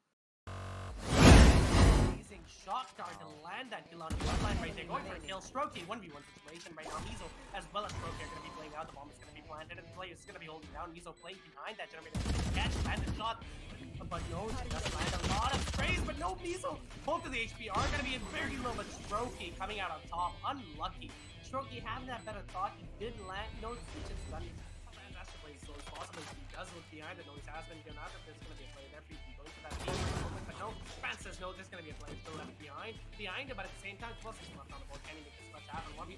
Shot dart to land that kill on the front line right there. Going for a kill. Strokey 1v1 situation right now. Mizo as well as Strokey are going to be playing out. The bomb is going to be planted and the player is going to be holding down. Mizo playing behind that generator. Catch, land the shot. But no, she does land a lot of sprays, but no Mizo. Both of the HP are going to be very low, but Strokey coming out on top. Unlucky. Strokey having that better thought. He did land. No switches done. Fantastic play as slow as possible. He does look behind it. No, he has been given out. There's going to be a play there for you to go for that team. But no, Spence says no, there's going to be a player still left behind it, but at the same time, 12 seconds left on the board. Can he make this much happen? 10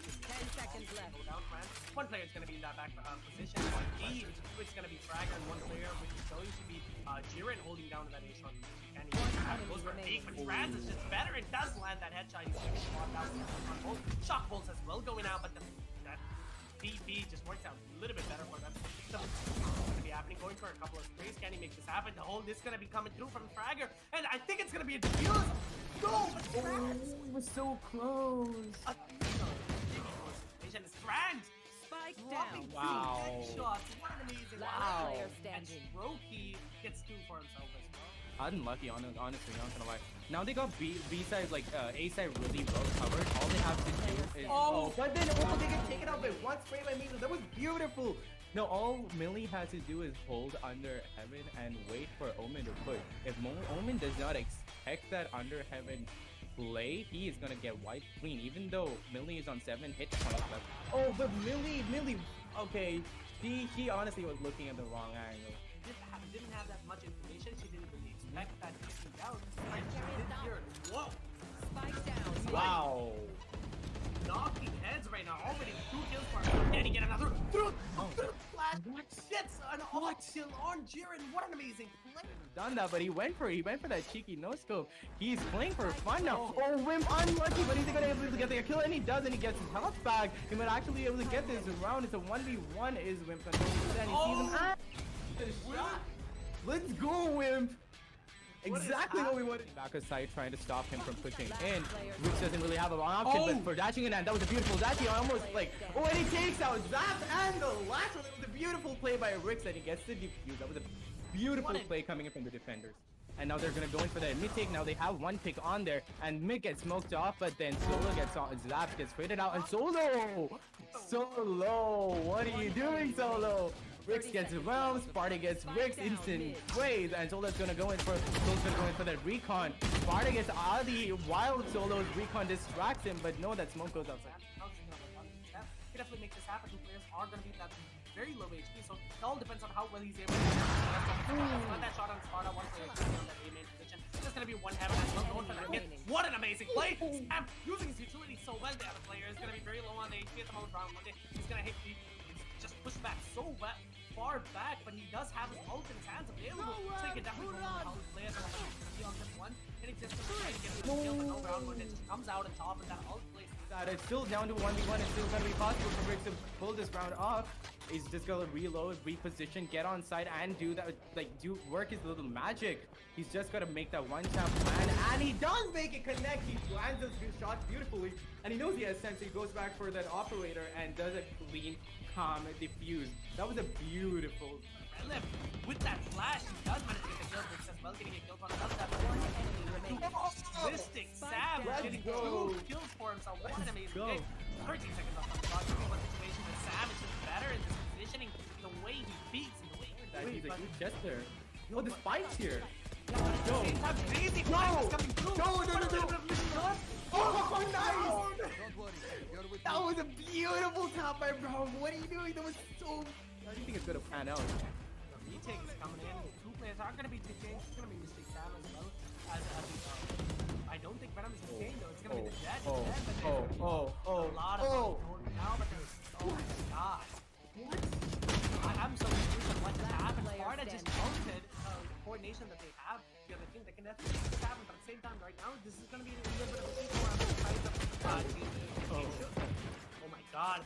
seconds left. Go down, France. One player is going to be in that back position. One D, which is going to be Fragger, and one player, which is going to be Jiren holding down to that A-shot. Can he goes for a fake, but France is just better and does land that headshot. He's going to spot that on both. Shock bolts as well going out, but that DP just works out a little bit better for them. So going to be happening, going for a couple of sprays. Can he make this happen? The whole this is going to be coming through from Fragger, and I think it's going to be a defuse. No, but it was so close. It's France. Spike down. Wow. Headshots. What an amazing player standing. And Roki gets 2 for himself as well. Unlucky, honestly, not gonna lie. Now they got B side, like A side really well covered. All they have to do is but then they get taken out by one spray by Mizo. That was beautiful. No, all Millie had to do is hold under heaven and wait for Omen to push. If Omen does not expect that under heaven play, he is gonna get wiped clean, even though Millie is on 7 hit points left. Oh, but Millie, okay, she honestly was looking at the wrong angle. Didn't have that much information. She didn't really expect that to be out. And she did hear it. Whoa! Spike down. Wow. Knocking heads right now. Already 2 kills for him. Can he get another? Through flash. What? Gets an off kill on Jiren. What an amazing play. Done that, but he went for that cheeky no scope. He's playing for fun now. Oh, Wim unlucky, but he's gonna be able to get the kill, and he does, and he gets his health back. He might actually be able to get this round. It's a 1v1. Is Wimp controlling it? And he sees him. Shot. Let's go, Wimp. Exactly what we wanted. Back aside, trying to stop him from pushing in, which doesn't really have an option. But for dashing in, and that was a beautiful dash. He almost like, oh, and he takes out Zap, and the last one. It was a beautiful play by Rix, and he gets the defuse. That was a beautiful play coming in from the defenders. And now they're gonna go in for that mid take. Now they have one pick on there, and mid gets smoked off, but then Solo gets on. Zap gets traded out, and Solo, what are you doing, Solo? Rix gets around, Sparta gets Rix, instant trade, and Solo's gonna go in for that recon. Sparta gets out of the wild. Solo's recon distracts him, but no, that smoke goes outside. He definitely makes this happen. Players are going to be that very low HP, so it all depends on how well he's able to not that shot on Sparta. One player is on that A main position. There's going to be one heaven as well. Going for that hit. What an amazing play! Sam using his utility so well. The other player is going to be very low on the HP at the moment. Round 1. He's going to hit. He's just pushed back so far back, but he does have his ult in his hands available, so he can definitely go on how he plays. And he's on this one, and he's just going to try to get the kill, but no round 1. It just comes out on top of that ult play. That it's still down to 1v1. It's still gonna be possible for Rix to pull this round off. He's just gonna reload, reposition, get on site, and do that, work his little magic. He's just gotta make that one tap plan, and he does make it connect. He lands those two shots beautifully, and he knows he has sense, so he goes back for that operator and does a clean, calm diffuse. That was a beautiful. With that flash, he does manage to get the kill. Rix as well, getting a kill on another tap. Mystic Sam getting 2 kills for himself. What an amazing game. 13 seconds off on the clock. One situation where Sam is just better in this positioning, the way he beats and the way He's a good jester. Oh, the spikes here. Go! Crazy flash is coming through. No! Oh, nice! That was a beautiful top by Brown. What are you doing? That was so. How do you think it's gonna pan out? The retake is coming in. 2 players are gonna be taking. It's gonna be Mystic Sam as well as I don't think Venom is taking though. It's gonna be the Jet. A lot of now, but there's oh my god. What? I'm so confused on what just happened. Sparta just ulted the coordination that they have. The other team, they can definitely make this happen, but at the same time, right now, this is gonna be a little bit of a thing oh my god.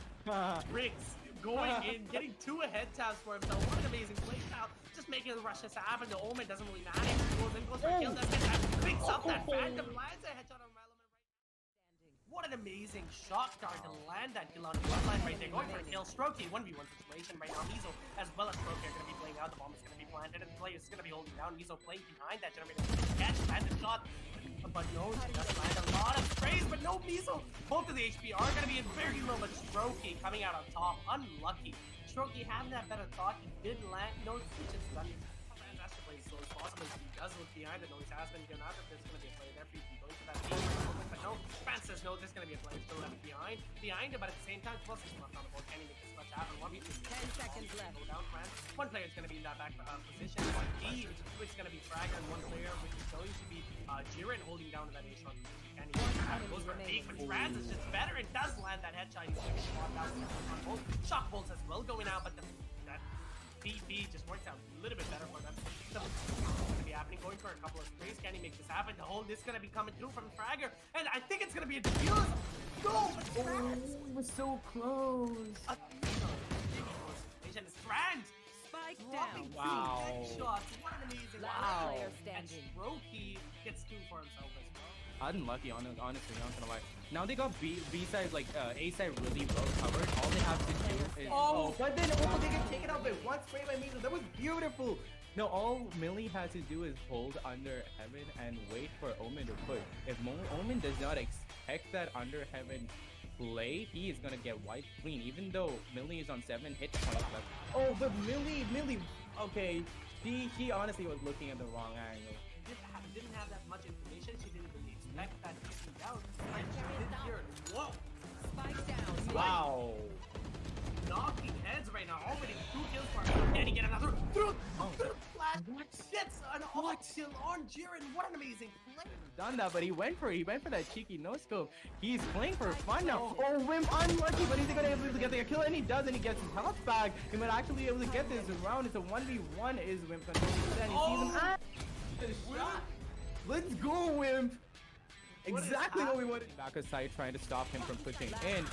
Rix going in, getting 2 ahead tabs for himself. What an amazing play now. Just making the rush to happen. The Omen doesn't really matter. Goes in, goes for a kill, does get that, picks up that Phantom, lands a headshot on Element right. What an amazing shot start to land that kill on the line right there. Going for a kill. Strokey, 1v1 situation right now. Mizo as well as Strokey are going to be playing out. The bomb is going to be planted, and the player is going to be holding down. Mizo playing behind that generator. Catch, random shot. But no, she does land a lot of sprays, but no Mizo. Both of the HP are going to be in very low, but Strokey coming out on top. Unlucky. Strokey having that better thought. He did land. No, switch is done. Has to play as slow as possible. He does look behind it. No, he has been given out that there's going to be a play there for you. Going for that team. But no, France says no, there's going to be a play still left behind it, but at the same time, plus he's left on the board. Can he make this much happen? 10 seconds left. Go down, France. One player is going to be in that back position. D, which is going to be Frag, and one player, which is going to be Jiren holding down that A-shot. Can he goes for a fake, but France is just better and does land that headshot. He's going to swap out on both. Shock bolts as well going out, but that BP just works out a little bit better for them. So it's going to be happening, going for a couple of sprays. Can he make this happen? The hold is going to be coming through from Fragger, and I think it's going to be a defuse. No, but it was so close. Is France Spike down. wow. Headshots. What an amazing Last player And standing. Strokey gets 2 for himself as well. Unlucky, honestly, not gonna lie. Now they got B side, like A side really well covered. All they have to do is but then they get taken out by one spray by Mizo. That was beautiful. No, all Millie had to do is hold under heaven and wait for Omen to push. If Omen does not expect that under heaven play, he is gonna get wiped clean, even though Millie is on 7 hit points left. Oh, but Millie, okay, she honestly was looking at the wrong angle. Didn't have that much information. She didn't really expect that to be down. And she didn't hear it. Whoa! Spike down. Wow. Knocking heads right now. Already 2 kills for him. Can he get another? Through flash. What? Gets an kill on Jiren. What an amazing play. Done that, but he went for that cheeky no scope. He's playing for fun now. Oh, Wimp unlucky, but he's gonna be able to get the kill, and he does, and he gets his health back. He might actually be able to get this round. It's a 1v1. Is Wimp controlling it? And he sees him. Shot. Let's go, Wimp. What is Exactly what we happening? wanted. Back aside, trying to stop him from pushing Last in.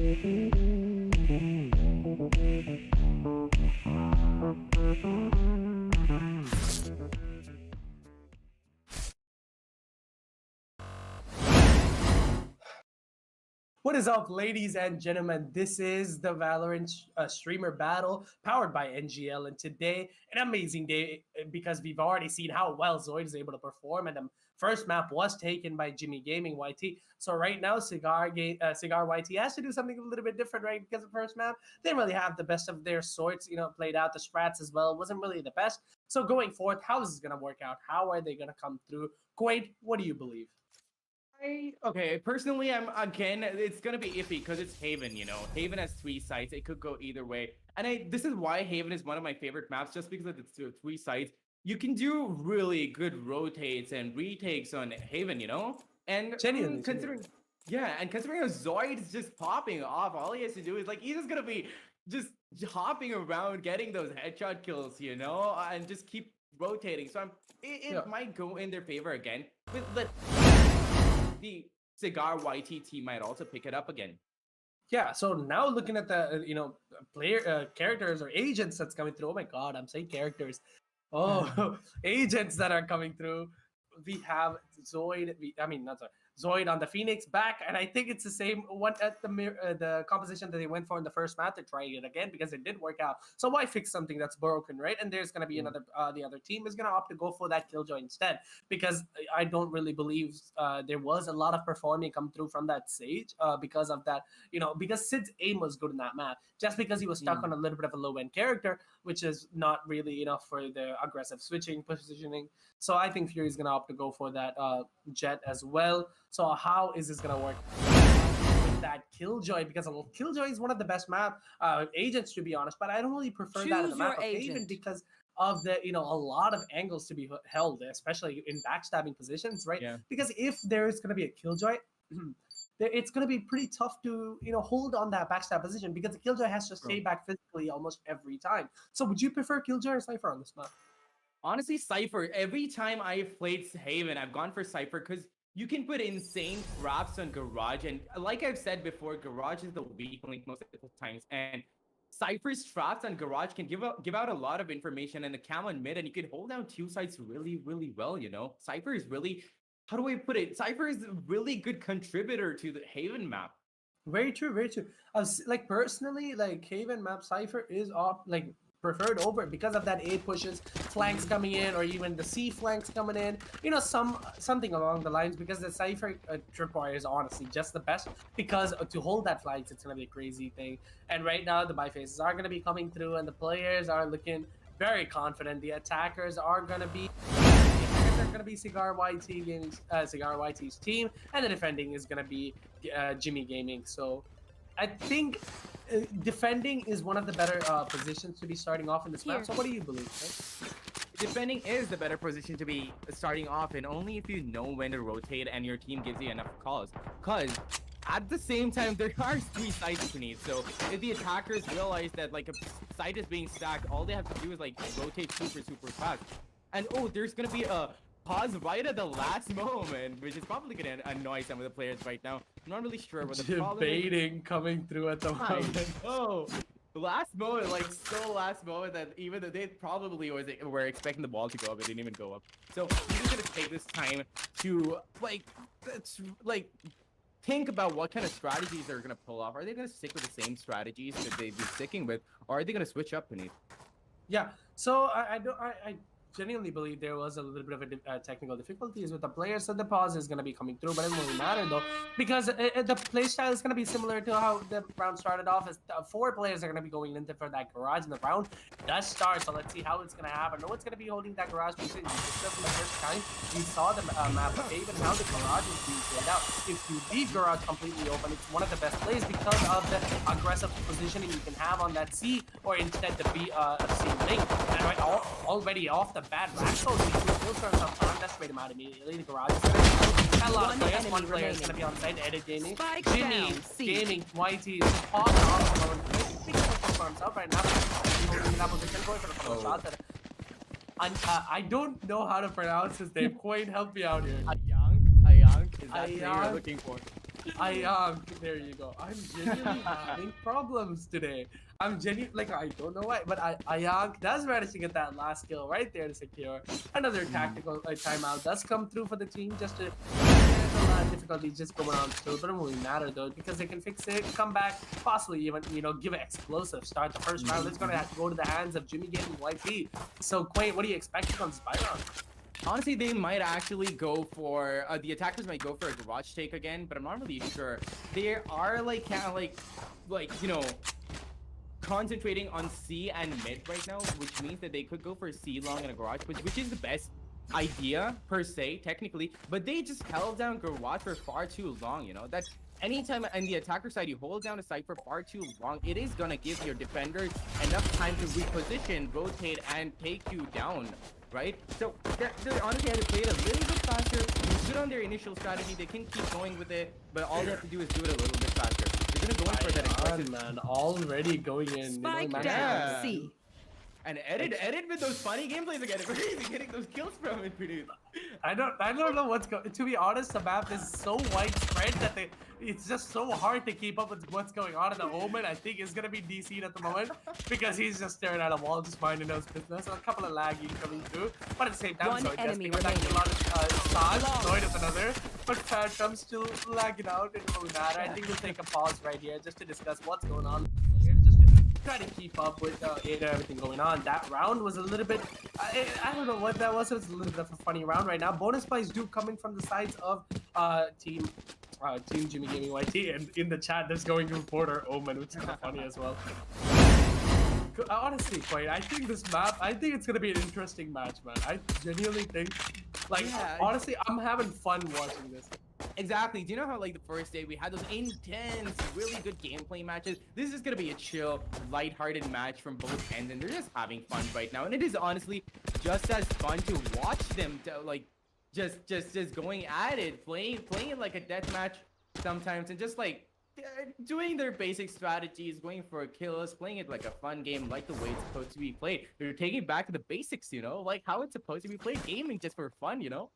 player What is up, ladies and gentlemen? This is the Valorant streamer battle powered by NGL, and today an amazing day because we've already seen how well Zoid is able to perform, and the first map was taken by Jimmy Gaming YT. So right now, Cigar YT has to do something a little bit different, right? Because the first map they didn't really have the best of their swords, played out. The strats as well wasn't really the best. So going forth, how is this gonna work out? How are they gonna come through? Quaid, what do you believe? Okay, personally, it's gonna be iffy because it's Haven, Haven has 3 sites. It could go either way. And this is why Haven is one of my favorite maps, just because of its 3 sites. You can do really good rotates and retakes on Haven, And Genuinely, considering how Zoid is just popping off, all he has to do is he's just gonna be just hopping around, getting those headshot kills, and just keep rotating. So it might go in their favor again. But the Cigar YT team might also pick it up again. Yeah, so now looking at the player characters or agents that's coming through. Oh my god, I'm saying characters. Oh, agents that are coming through. We have Zoid. Not Zoid. Zoid on the Phoenix back, and I think it's the same one at the composition that they went for in the first map. They're trying it again because it did work out. So why fix something that's broken, right? And there's gonna be another. The other team is gonna opt to go for that Killjoy instead because I don't really believe there was a lot of performing come through from that Sage because of that. Because Sid's aim was good in that map, just because he was stuck on a little bit of a low end character, which is not really enough for the aggressive switching positioning. So I think Fury's gonna opt to go for that Jet as well. So how is this gonna work with that Killjoy? Because Killjoy is one of the best map agents, to be honest, but I don't really prefer that in the Choose map your of Haven agent. because of the a lot of angles to be held, especially in backstabbing positions, right? Yeah. Because if there is gonna be a Killjoy. It's going to be pretty tough to hold on that backstab position because the Killjoy has to stay back physically almost every time. So would you prefer Killjoy or Cypher on this map? Honestly, Cypher. Every time I've played Haven, I've gone for Cypher because you can put insane traps on Garage, and like I've said before, Garage is the weak link most of the times, and Cypher's traps on Garage can give out a lot of information, and the cam on mid, and you can hold down 2 sides really, really well. Cypher is really how do I put it? Cypher is a really good contributor to the Haven map. Very true, very true. Like personally, like Haven map Cypher is like preferred over because of that A pushes, flanks coming in, or even the C flanks coming in. You know, something along the lines, because the Cypher tripwire is honestly just the best, because to hold that flanks, it's gonna be a crazy thing. And right now, the byfaces are gonna be coming through, and the players are looking very confident. The attackers are gonna be. Are going to be Cigar YT Gaming, Cigar YT's team, and the defending is going to be Jimmy Gaming. So I think defending is one of the better positions to be starting off in this map. So what do you believe? Right? Defending is the better position to be starting off in, only if you know when to rotate and your team gives you enough calls. Because at the same time, there are 3 sites you need. So if the attackers realize that like a site is being stacked, all they have to do is like rotate super fast. And oh, there's gonna be a pause right at the last moment, which is probably gonna annoy some of the players right now. I'm not really sure what the problem is. Debating coming through at the moment. Oh, last moment, like so last moment, that even though they probably were expecting the ball to go up, it didn't even go up. So he's just gonna take this time to like think about what kind of strategies they're gonna pull off. Are they gonna stick with the same strategies that they've been sticking with, or are they gonna switch up beneath? Yeah. So I genuinely believe there was a little bit of a technical difficulties with the players, so the pause is going to be coming through, but it won't matter though, because the playstyle is going to be similar to how the round started off. As 4 players are going to be going into for that garage, and the round does start. So let's see how it's going to happen. No one's going to be holding that garage position. Just for the first time, we saw the map of even how the garage is being played out. If you leave garage completely open, it's one of the best plays because of the aggressive positioning you can have on that C, or instead the B C link. And right already off the bat, Raxel will turn some on. That's straight him out immediately. The garage is going to be a lot of players. One player is going to be on site. Edit Gaming, Jimmy Gaming, YT is pausing off. He's for himself right now. Holding that position, going for the couple of shots. I don't know how to pronounce his name. Quain, help me out here. Ayang, is that who you're looking for? There you go. I'm genuinely having problems today. I'm genuinely, like, I don't know why, but Ayang does manage to get that last kill right there to secure. Another tactical timeout does come through for the team, just to, there's a lot of difficulty just going on still, but it doesn't really matter though, because they can fix it, come back, possibly even, you know, give an explosive start the first round. It's gonna have to go to the hands of Jimmy Gaming YT. So Quain, what are you expecting on Spy round? Honestly, they might actually go for the attackers might go for a garage take again, but I'm not really sure. They are like kind of like you know, concentrating on C and mid right now, which means that they could go for a C long and a garage, which is the best idea per se technically, but they just held down garage for far too long. You know, that anytime on the attacker side you hold down a site for far too long, it is gonna give your defenders enough time to reposition, rotate, and take you down. Right? So they honestly had to play it a little bit faster. It's good on their initial strategy. They can keep going with it, but all they have to do is do it a little bit faster. They're gonna go in for that aggressive, man, already going in. Spike you know, down, C. And edit with those funny gameplays again. It's crazy getting those kills from it, dude. I don't know what's going. To be honest, the map is so widespread that it's just so hard to keep up with what's going on. In the Omen, I think, is gonna be DC'd at the moment because he's just staring at a wall, just minding his business. A couple of laggy coming through, but at the same time, One so it does enemy pick up actually a lot of Sarge. Lloyd is another, but Phantom still lagging out. It doesn't really matter. I think we'll take a pause right here just to discuss what's going on. Just to try to keep up with everything going on. That round was a little bit, I don't know what that was. It was a little bit of a funny round right now. Bonus buys do coming from the sides of team Jimmy Gaming YT, and in the chat there's going to reporter Omen, which is kind of funny as well. Honestly, Quain, I think this map, I think it's gonna be an interesting match, man. I genuinely think, like, yeah, honestly, I'm having fun watching this. Exactly. Do you know how like the first day we had those intense, really good gameplay matches? This is gonna be a chill, lighthearted match from both ends, and they're just having fun right now. And it is honestly just as fun to watch them to, like just going at it, playing it like a death match sometimes, and just like doing their basic strategies, going for kills, playing it like a fun game, like the way it's supposed to be played. They're taking it back to the basics, you know, like how it's supposed to be played, gaming just for fun, you know.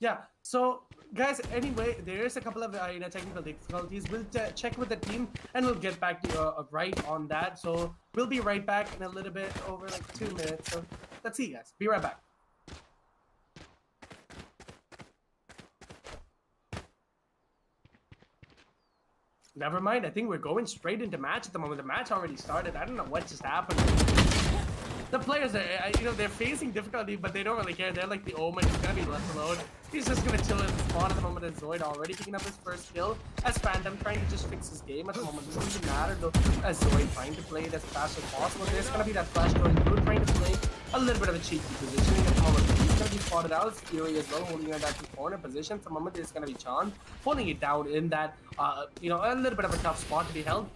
Yeah, so guys, anyway, there is a couple of technical difficulties. We'll check with the team and we'll get back to you right on that. So we'll be right back in a little bit, over like 2 minutes. So let's see, guys. Be right back. Never mind. I think we're going straight into match at the moment. The match already started. I don't know what just happened. The players are, they're facing difficulty, but they don't really care. They're like the Omen. He's gonna be left alone. He's just gonna chill in the spawn at the moment as Zoid already picking up his first kill. As Phantom trying to just fix his game at the moment. It doesn't even matter though. As Zoid trying to play it as fast as possible. There's gonna be that flash going through, trying to play a little bit of a cheeky positioning at the moment. He's gonna be spotted out. Fury as well, holding her in that corner position. At the moment, there's gonna be Chan pulling it down in that, a little bit of a tough spot to be held.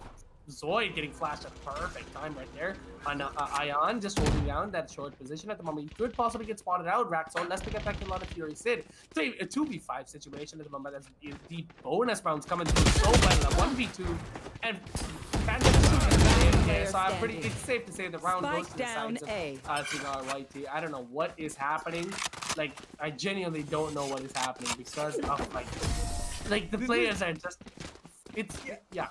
Zoid getting flashed at the perfect time right there. And Ion just holding down that short position at the moment. He could possibly get spotted out. Raxon, let's pick up that kill on the Fury Sid. A 2v5 situation at the moment. That's the bonus rounds coming through so well. A 1v2 and so I'm pretty. It's safe to say the round goes to the sides of Cigar YT. I don't know what is happening. Like I genuinely don't know what is happening because of like the players are just. It's yeah.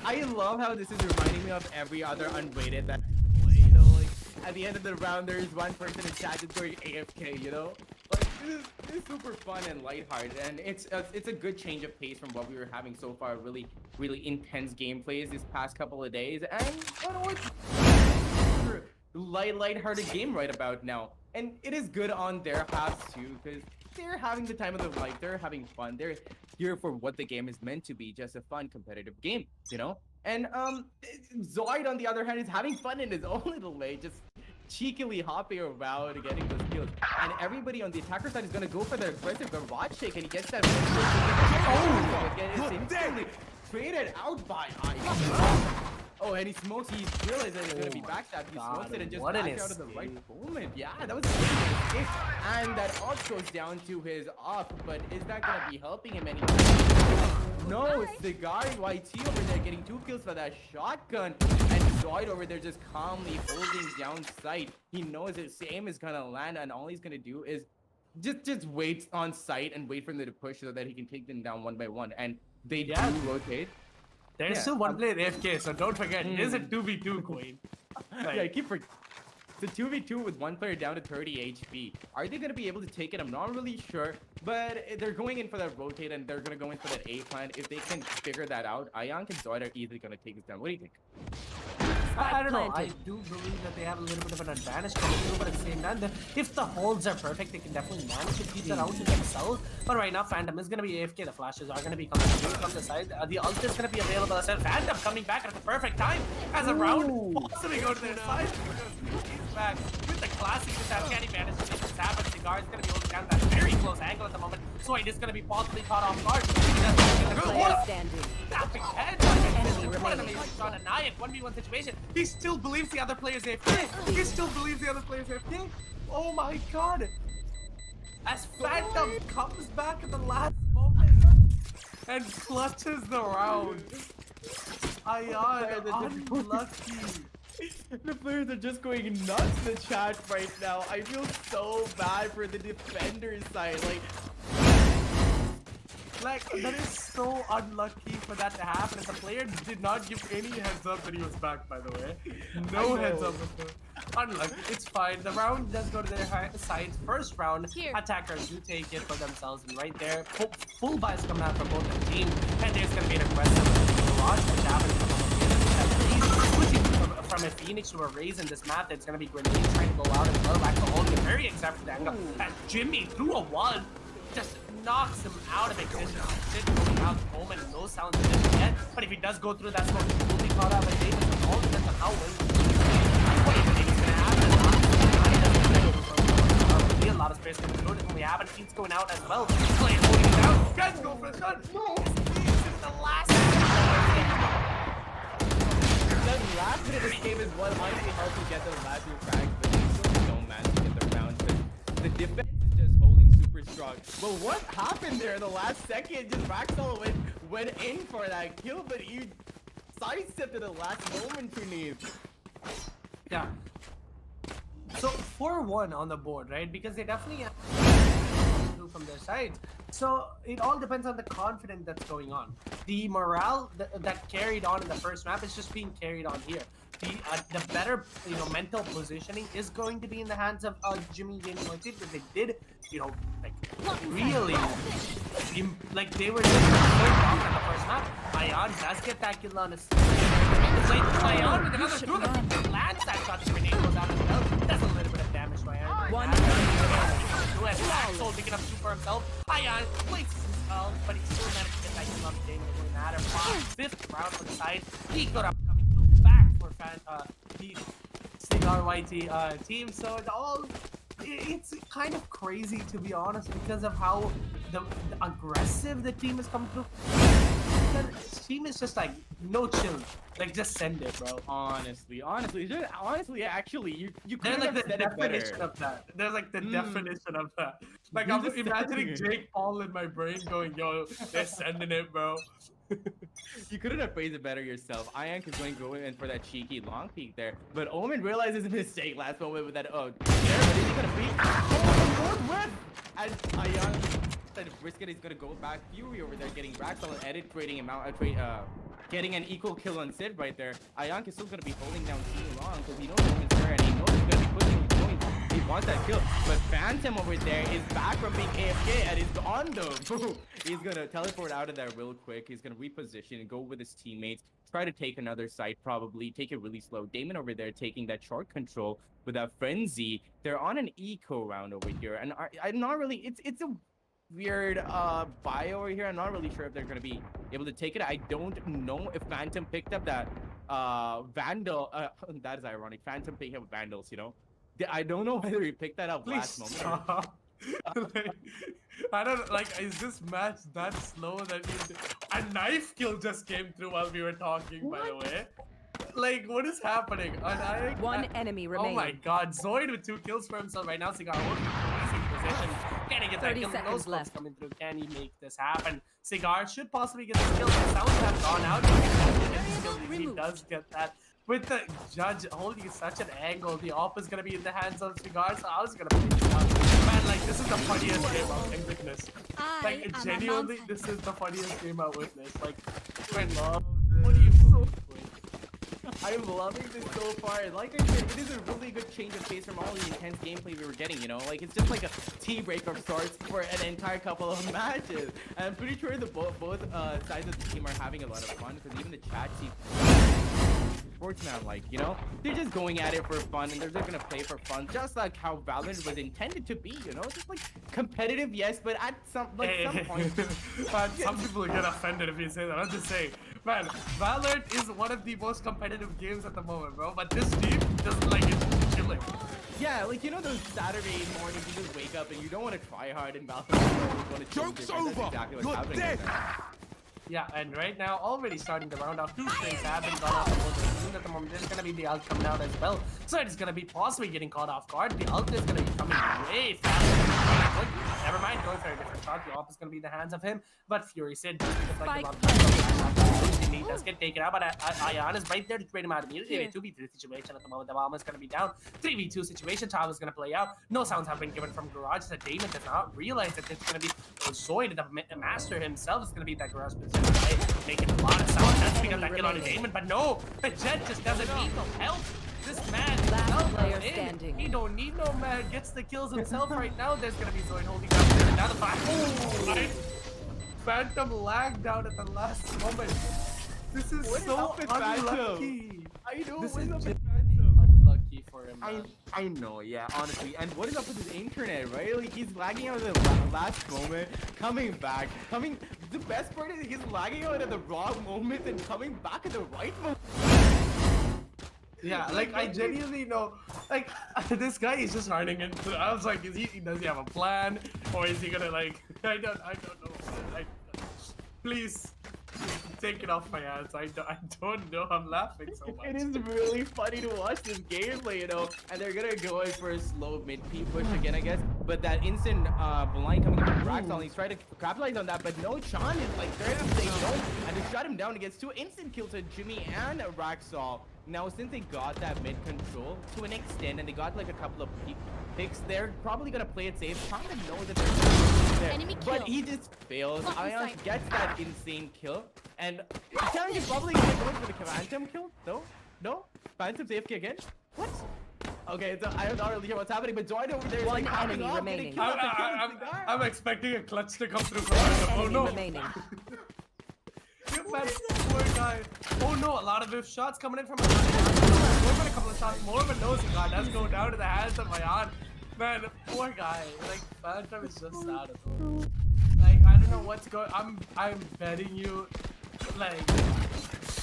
I love how this is reminding me of every other unrated that I play, you know, like at the end of the round there's one person in chat just going AFK, you know? Like this is super fun and lighthearted, and it's a good change of pace from what we were having so far. Really intense gameplays this past couple of days, and you know it's lighthearted game right about now. And it is good on their halves too, because they're having the time of their life. They're having fun. They're here for what the game is meant to be, just a fun competitive game, you know? And Zoid on the other hand is having fun in his own little way, just cheekily hopping around and getting those kills. And everybody on the attacker side is gonna go for the aggressive garage shake, and he gets that it's instantly traded out by Ice. Oh, and he smokes. He realized that he's gonna be backstabbed. He smokes it and just backs out of the right moment. Yeah, that was a great escape. And that ult goes down to his off, but is that gonna be helping him any? No, Cigar YT over there getting 2 kills for that shotgun, and Zoid over there just calmly holding down sight. He knows his aim is gonna land, and all he's gonna do is just wait on sight and wait for them to push so that he can take them down one by one. And they do rotate. There's still one player AFK, so don't forget, it is a 2v2 Queen. Yeah, I keep forgetting. It's a 2v2 with one player down to 30 HP. Are they going to be able to take it? I'm not really sure, but they're going in for that rotate, and they're going to go in for that A plan. If they can figure that out, Ion and Zoid are easily going to take this down. What do you think? I don't know. I do believe that they have a little bit of an advantage coming through, but at the same time, if the holds are perfect, they can definitely manage to keep that out to themselves. But right now, Phantom is going to be AFK. The flashes are going to be coming through from the side. The ult is going to be available. As Phantom coming back at the perfect time as a round possibly go to their side. He's back with the classic attack. Can he manage to make this happen? Cigar is going to be holding down that very close angle at the moment. So it is going to be possibly caught off guard. Snapping head. What an amazing shot. And Nayek 1v1 situation. He still believes the other player's AFK. He still believes the other player's AFK. Oh my god. As Phantom comes back at the last moment and clutches the round. Ion, unlucky. The players are just going nuts in the chat right now. I feel so bad for the defender's side. Like, that is so unlucky for that to happen. As the player did not give any heads up that he was back, by the way. No heads up. Unlucky. It's fine. The round does go to their side. First round, attackers do take it for themselves. And right there, full buys coming out from both the team. And there's going to be an aggressive launch that happens switching from a Phoenix to a Raze in this map. That's going to be Grenade trying to go out as well. Back to holding a very accepted angle. And Jimmy through a wall just knocks him out of existence. Going out the moment, no sound position yet. But if he does go through that smoke, he will be caught out by Davis. It all depends on how well what do you think is going to happen? A lot of space coming through. Doesn't really happen. He's going out as well. Clay holding it down. Guys, go for the shot. No! This is the last. The last bit of this game is what honestly helps you get those last few frags, but they still don't manage to get the round because the defense is just holding super strong. But what happened there in the last second? Just Raxol went in for that kill, but you sidestepped at the last moment you need. Yeah. So 4-1 on the board, right? Because they definitely have from their sides. So it all depends on the confidence that's going on. The morale that carried on in the first map is just being carried on here. The better mental positioning is going to be in the hands of Jimmy Gaming team, because they did like really like they were just so down in the first map. Ion does get that kill on his. It's like Ion with another two of the lands that shot the grenade goes out as well. Does a little bit of damage to Ion. One Who has Maxwell picking up two for himself. Ion places himself, but he still managed to get that kill on the game. It doesn't matter. Fifth round for the side. He could have coming through back for the Cigar YT team. So it's kind of crazy, to be honest, because of how the aggressive the team has come through. The team is just like no chill, like just send it, bro. Honestly, actually, you They're could like have the said it better. definition of that. They're like the definition of that. Like I'm You're just imagining saying Jake Paul in my brain going, "Yo, they're sending it, bro." You couldn't have phrased it better yourself. Ian is going to go in for that cheeky long peek there, but Omen realizes a mistake last moment with that. Oh, there, but is he gonna beat? Oh, good whip! And Ian said Brisket is gonna go back. Fury over there getting racked on edit, trading him out, getting an equal kill on Sid right there. Ian is still gonna be holding down too long because he knows Omen's there and he knows he's gonna be pushing. He wants that kill, but Phantom over there is back from being AFK and he's on though. He's gonna teleport out of there real quick. He's gonna reposition and go with his teammates. Try to take another site, probably take it really slow. Damon over there taking that short control with that frenzy. They're on an eco round over here, and I'm not really. It's a weird bio over here. I'm not really sure if they're gonna be able to take it. I don't know if Phantom picked up that Vandal. That is ironic. Phantom picking up Vandals, you know. I don't know whether he picked that up Please last moment. stop. Like, I don't like. Is this match that slow that a knife kill just came through while we were talking? By the way, like what is happening? One enemy Oh remaining. my God, Zoid with 2 kills for himself right now. Cigar holding easy position. Can he get that 30 kill? seconds Those scopes left. coming through. Can he make this happen? Cigar should possibly get the kill. The sounds have gone out. If he does get that. With the judge holding such an angle, the op is gonna be in the hands of Cigar, so I was gonna pick it up. Man, like this is the funniest game I've witnessed. Like genuinely, this is the funniest game I've witnessed. Like, I love this. What do you so? I'm loving this so far. Like I said, it is a really good change of pace from all the intense gameplay we were getting, you know? Like, it's just like a tea break of sorts for an entire couple of matches. And I'm pretty sure the both sides of the team are having a lot of fun, because even the chat seems sportsman, like, you know? They're just going at it for fun, and they're just gonna play for fun, just like how Valorant was intended to be, you know? Just like competitive, yes, but at some point... Man, some people get offended if you say that. I'm just saying. Man, Valorant is one of the most competitive games at the moment, bro. But this team doesn't like it. It's chilling. Yeah, like, you know those Saturday mornings you just wake up and you don't want to try hard in Valorant. You want to Joke's over! That's exactly what's You're happening dead! right now. Yeah, and right now, already starting to round off 2 strings have been gone off the board at the moment. There's gonna be the ult coming out as well. So it's gonna be possibly getting caught off guard. The ult is gonna be coming way faster. Never mind, going for a different shot. The op is gonna be in the hands of him. But Fury said, like he does get taken out, but Ion is right there to trade him out immediately. A 2v3 situation at the moment. The bomb is gonna be down. 3v2 situation. Tom is gonna play out. No sounds have been given from Garage. That Damon does not realize that it's gonna be Zoid, the master himself, is gonna be that Garage position. Right? Making a lot of sound. That's because that kill on Damon, but no, the Jet just doesn't need no help. This man Last player in. standing. He don't need no man. Gets the kills himself right now. There's gonna be Zoid holding down another fight. Oh, right. Phantom lagged down at the last moment. This is What is so up with unlucky. I know, This what is is up with just Phantom? unlucky for him. Man. I know, yeah, honestly. And what is up with his internet, right? Like, he's lagging out at the last moment, coming back, the best part is he's lagging out at the wrong moment and coming back at the right moment. Yeah, like I genuinely know, like this guy is just running into. I was like, does he have a plan, or is he gonna like? I don't know. Please take it off my hands. I don't know. I'm laughing so much. It is really funny to watch this gameplay, you know. And they're gonna go in for a slow mid-P push again, I guess. But that instant blind coming from Raxol, he's trying to capitalize on that, but no, Sean is like there to say no, and to shut him down. He gets 2 instant kills to Jimmy and Raxol. Now, since they got that mid control to an extent, and they got like a couple of picks, they're probably gonna play it safe. Trying to know that they're there. Enemy But kill. he just fails. Lock in Ion sight. gets that insane kill. And Challenge is probably going to go for the Phantom kill. No? No? Phantom's AFK again? What? Okay, so I don't really hear what's happening, but Joy over there is One like popping enemy off, getting remaining. killed after killing Cigar. I'm expecting a clutch to come through. Oh Enemy no! remaining. Man, poor guy. Oh no! A lot of whiff shots coming in from Ayan. Going for a couple of shots more, but no Cigar does go down to the hands of Ayan. Man, poor guy. Like Phantom is just sad as well. Like I don't know what's going. I'm betting you. Like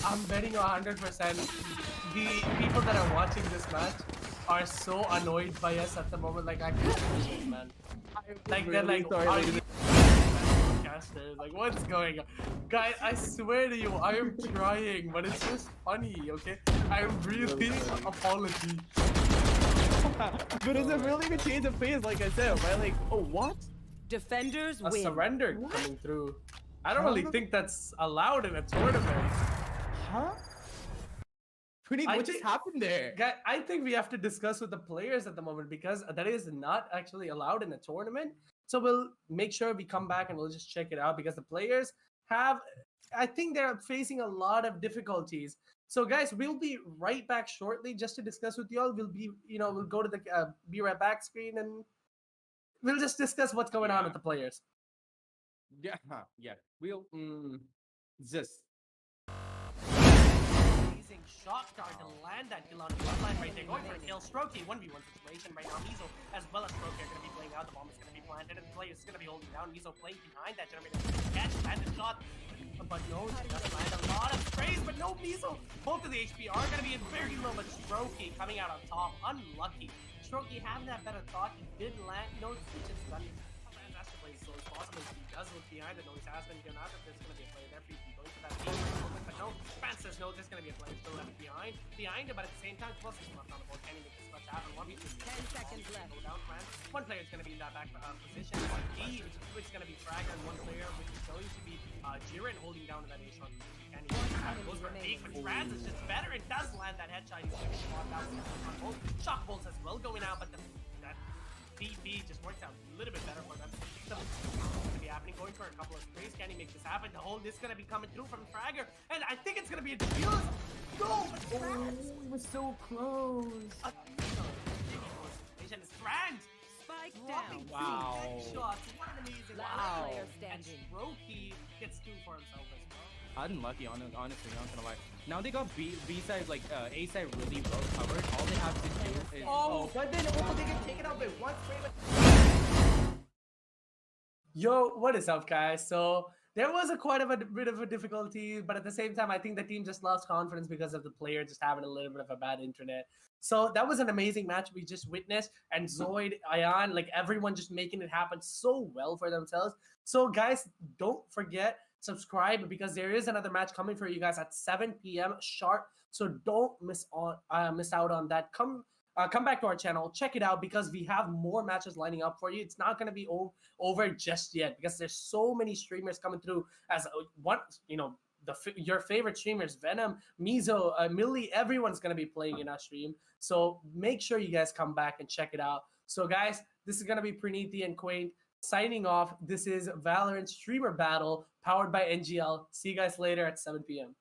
I'm betting you 100%. The people that are watching this match are so annoyed by us at the moment. Like I can't believe it, man. Like they're like, are you podcasters? Like what's going on? Guys, I swear to you, I am trying, but it's just funny, okay? I'm really apology. But it's a really good change of pace, like I said, right? Like, oh, what? Defenders A win. surrender coming through. I don't really think that's allowed in a tournament. Huh? Pretty I what just think- happened there? I think we have to discuss with the players at the moment because that is not actually allowed in a tournament. So we'll make sure we come back and we'll just check it out because the players have, I think they're facing a lot of difficulties. So guys, we'll be right back shortly just to discuss with y'all. We'll be, we'll go to the be right back screen and we'll just discuss what's going on with the players. Yeah, yeah. We'll just Amazing shot guard to land that kill on the front line right there. Going for a kill. Strokey 1v1 situation right now. Mizo as well as Strokey are going to be playing out. The bomb is going to be planted and the player is going to be holding down. Mizo playing behind that generator. Catch and the shot. But no, she doesn't land a lot of sprays, but no Mizo. Both of the HP are going to be very low, but Strokey coming out on top. Unlucky. Strokey having that better thought. He did land. No, he just done fantastic play as slow as possible. He does look behind. The noise has been given out that there's going to be a player there for you. Going for that team. But no, Fran says no, there's going to be a player still left behind him, but at the same time, plus he's left on the board. Can he make this clutch happen? 10 seconds left. Go down, Fran. One player is going to be in that back position. He is going to be Fragger, and one player which is going to be Jiren holding down in that A-shot. Can he goes for a peek, but Franz is just better. It does land that headshot. He's going to spot that on both. Shock bolts as well going out, but that BP just works out a little bit better for them. So going to be happening, going for a couple of sprays. Can he make this happen? The hold is going to be coming through from Fragger, and I think it's going to be a deal. No, but Franz was so close. is Franz. Spike Dropping down. Wow. headshots. What an amazing Last player And standing. Strokey gets two for himself as well. Unlucky, honestly, not gonna lie. Now they got B side, like A side really well covered. All they have to do is but then they get taken out by one spray. Yo, what is up, guys? So there was quite a bit of a difficulty, but at the same time, I think the team just lost confidence because of the player just having a little bit of a bad internet. So that was an amazing match we just witnessed, and Zoid, Ion, like everyone just making it happen so well for themselves. So guys, don't forget, subscribe because there is another match coming for you guys at 7 p.m. sharp. So don't miss out on that. Come back to our channel, check it out because we have more matches lining up for you. It's not going to be over just yet because there's so many streamers coming through as one, your favorite streamers, Venom, Mizo, Millie, everyone's going to be playing in our stream. So make sure you guys come back and check it out. So guys, this is going to be Praniti and Quaint signing off. This is Valorant Streamer Battle powered by NGL. See you guys later at 7 p.m.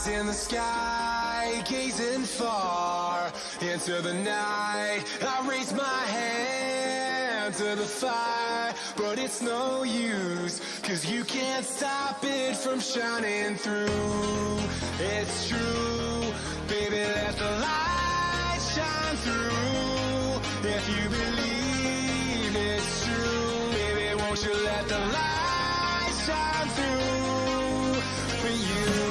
eyes in the sky, gazing far into the night. I raise my hand to the fire, but it's no use, 'cause you can't stop it from shining through. It's true, baby, let the light shine through. If you believe it's true, baby, won't you let the light shine through for you?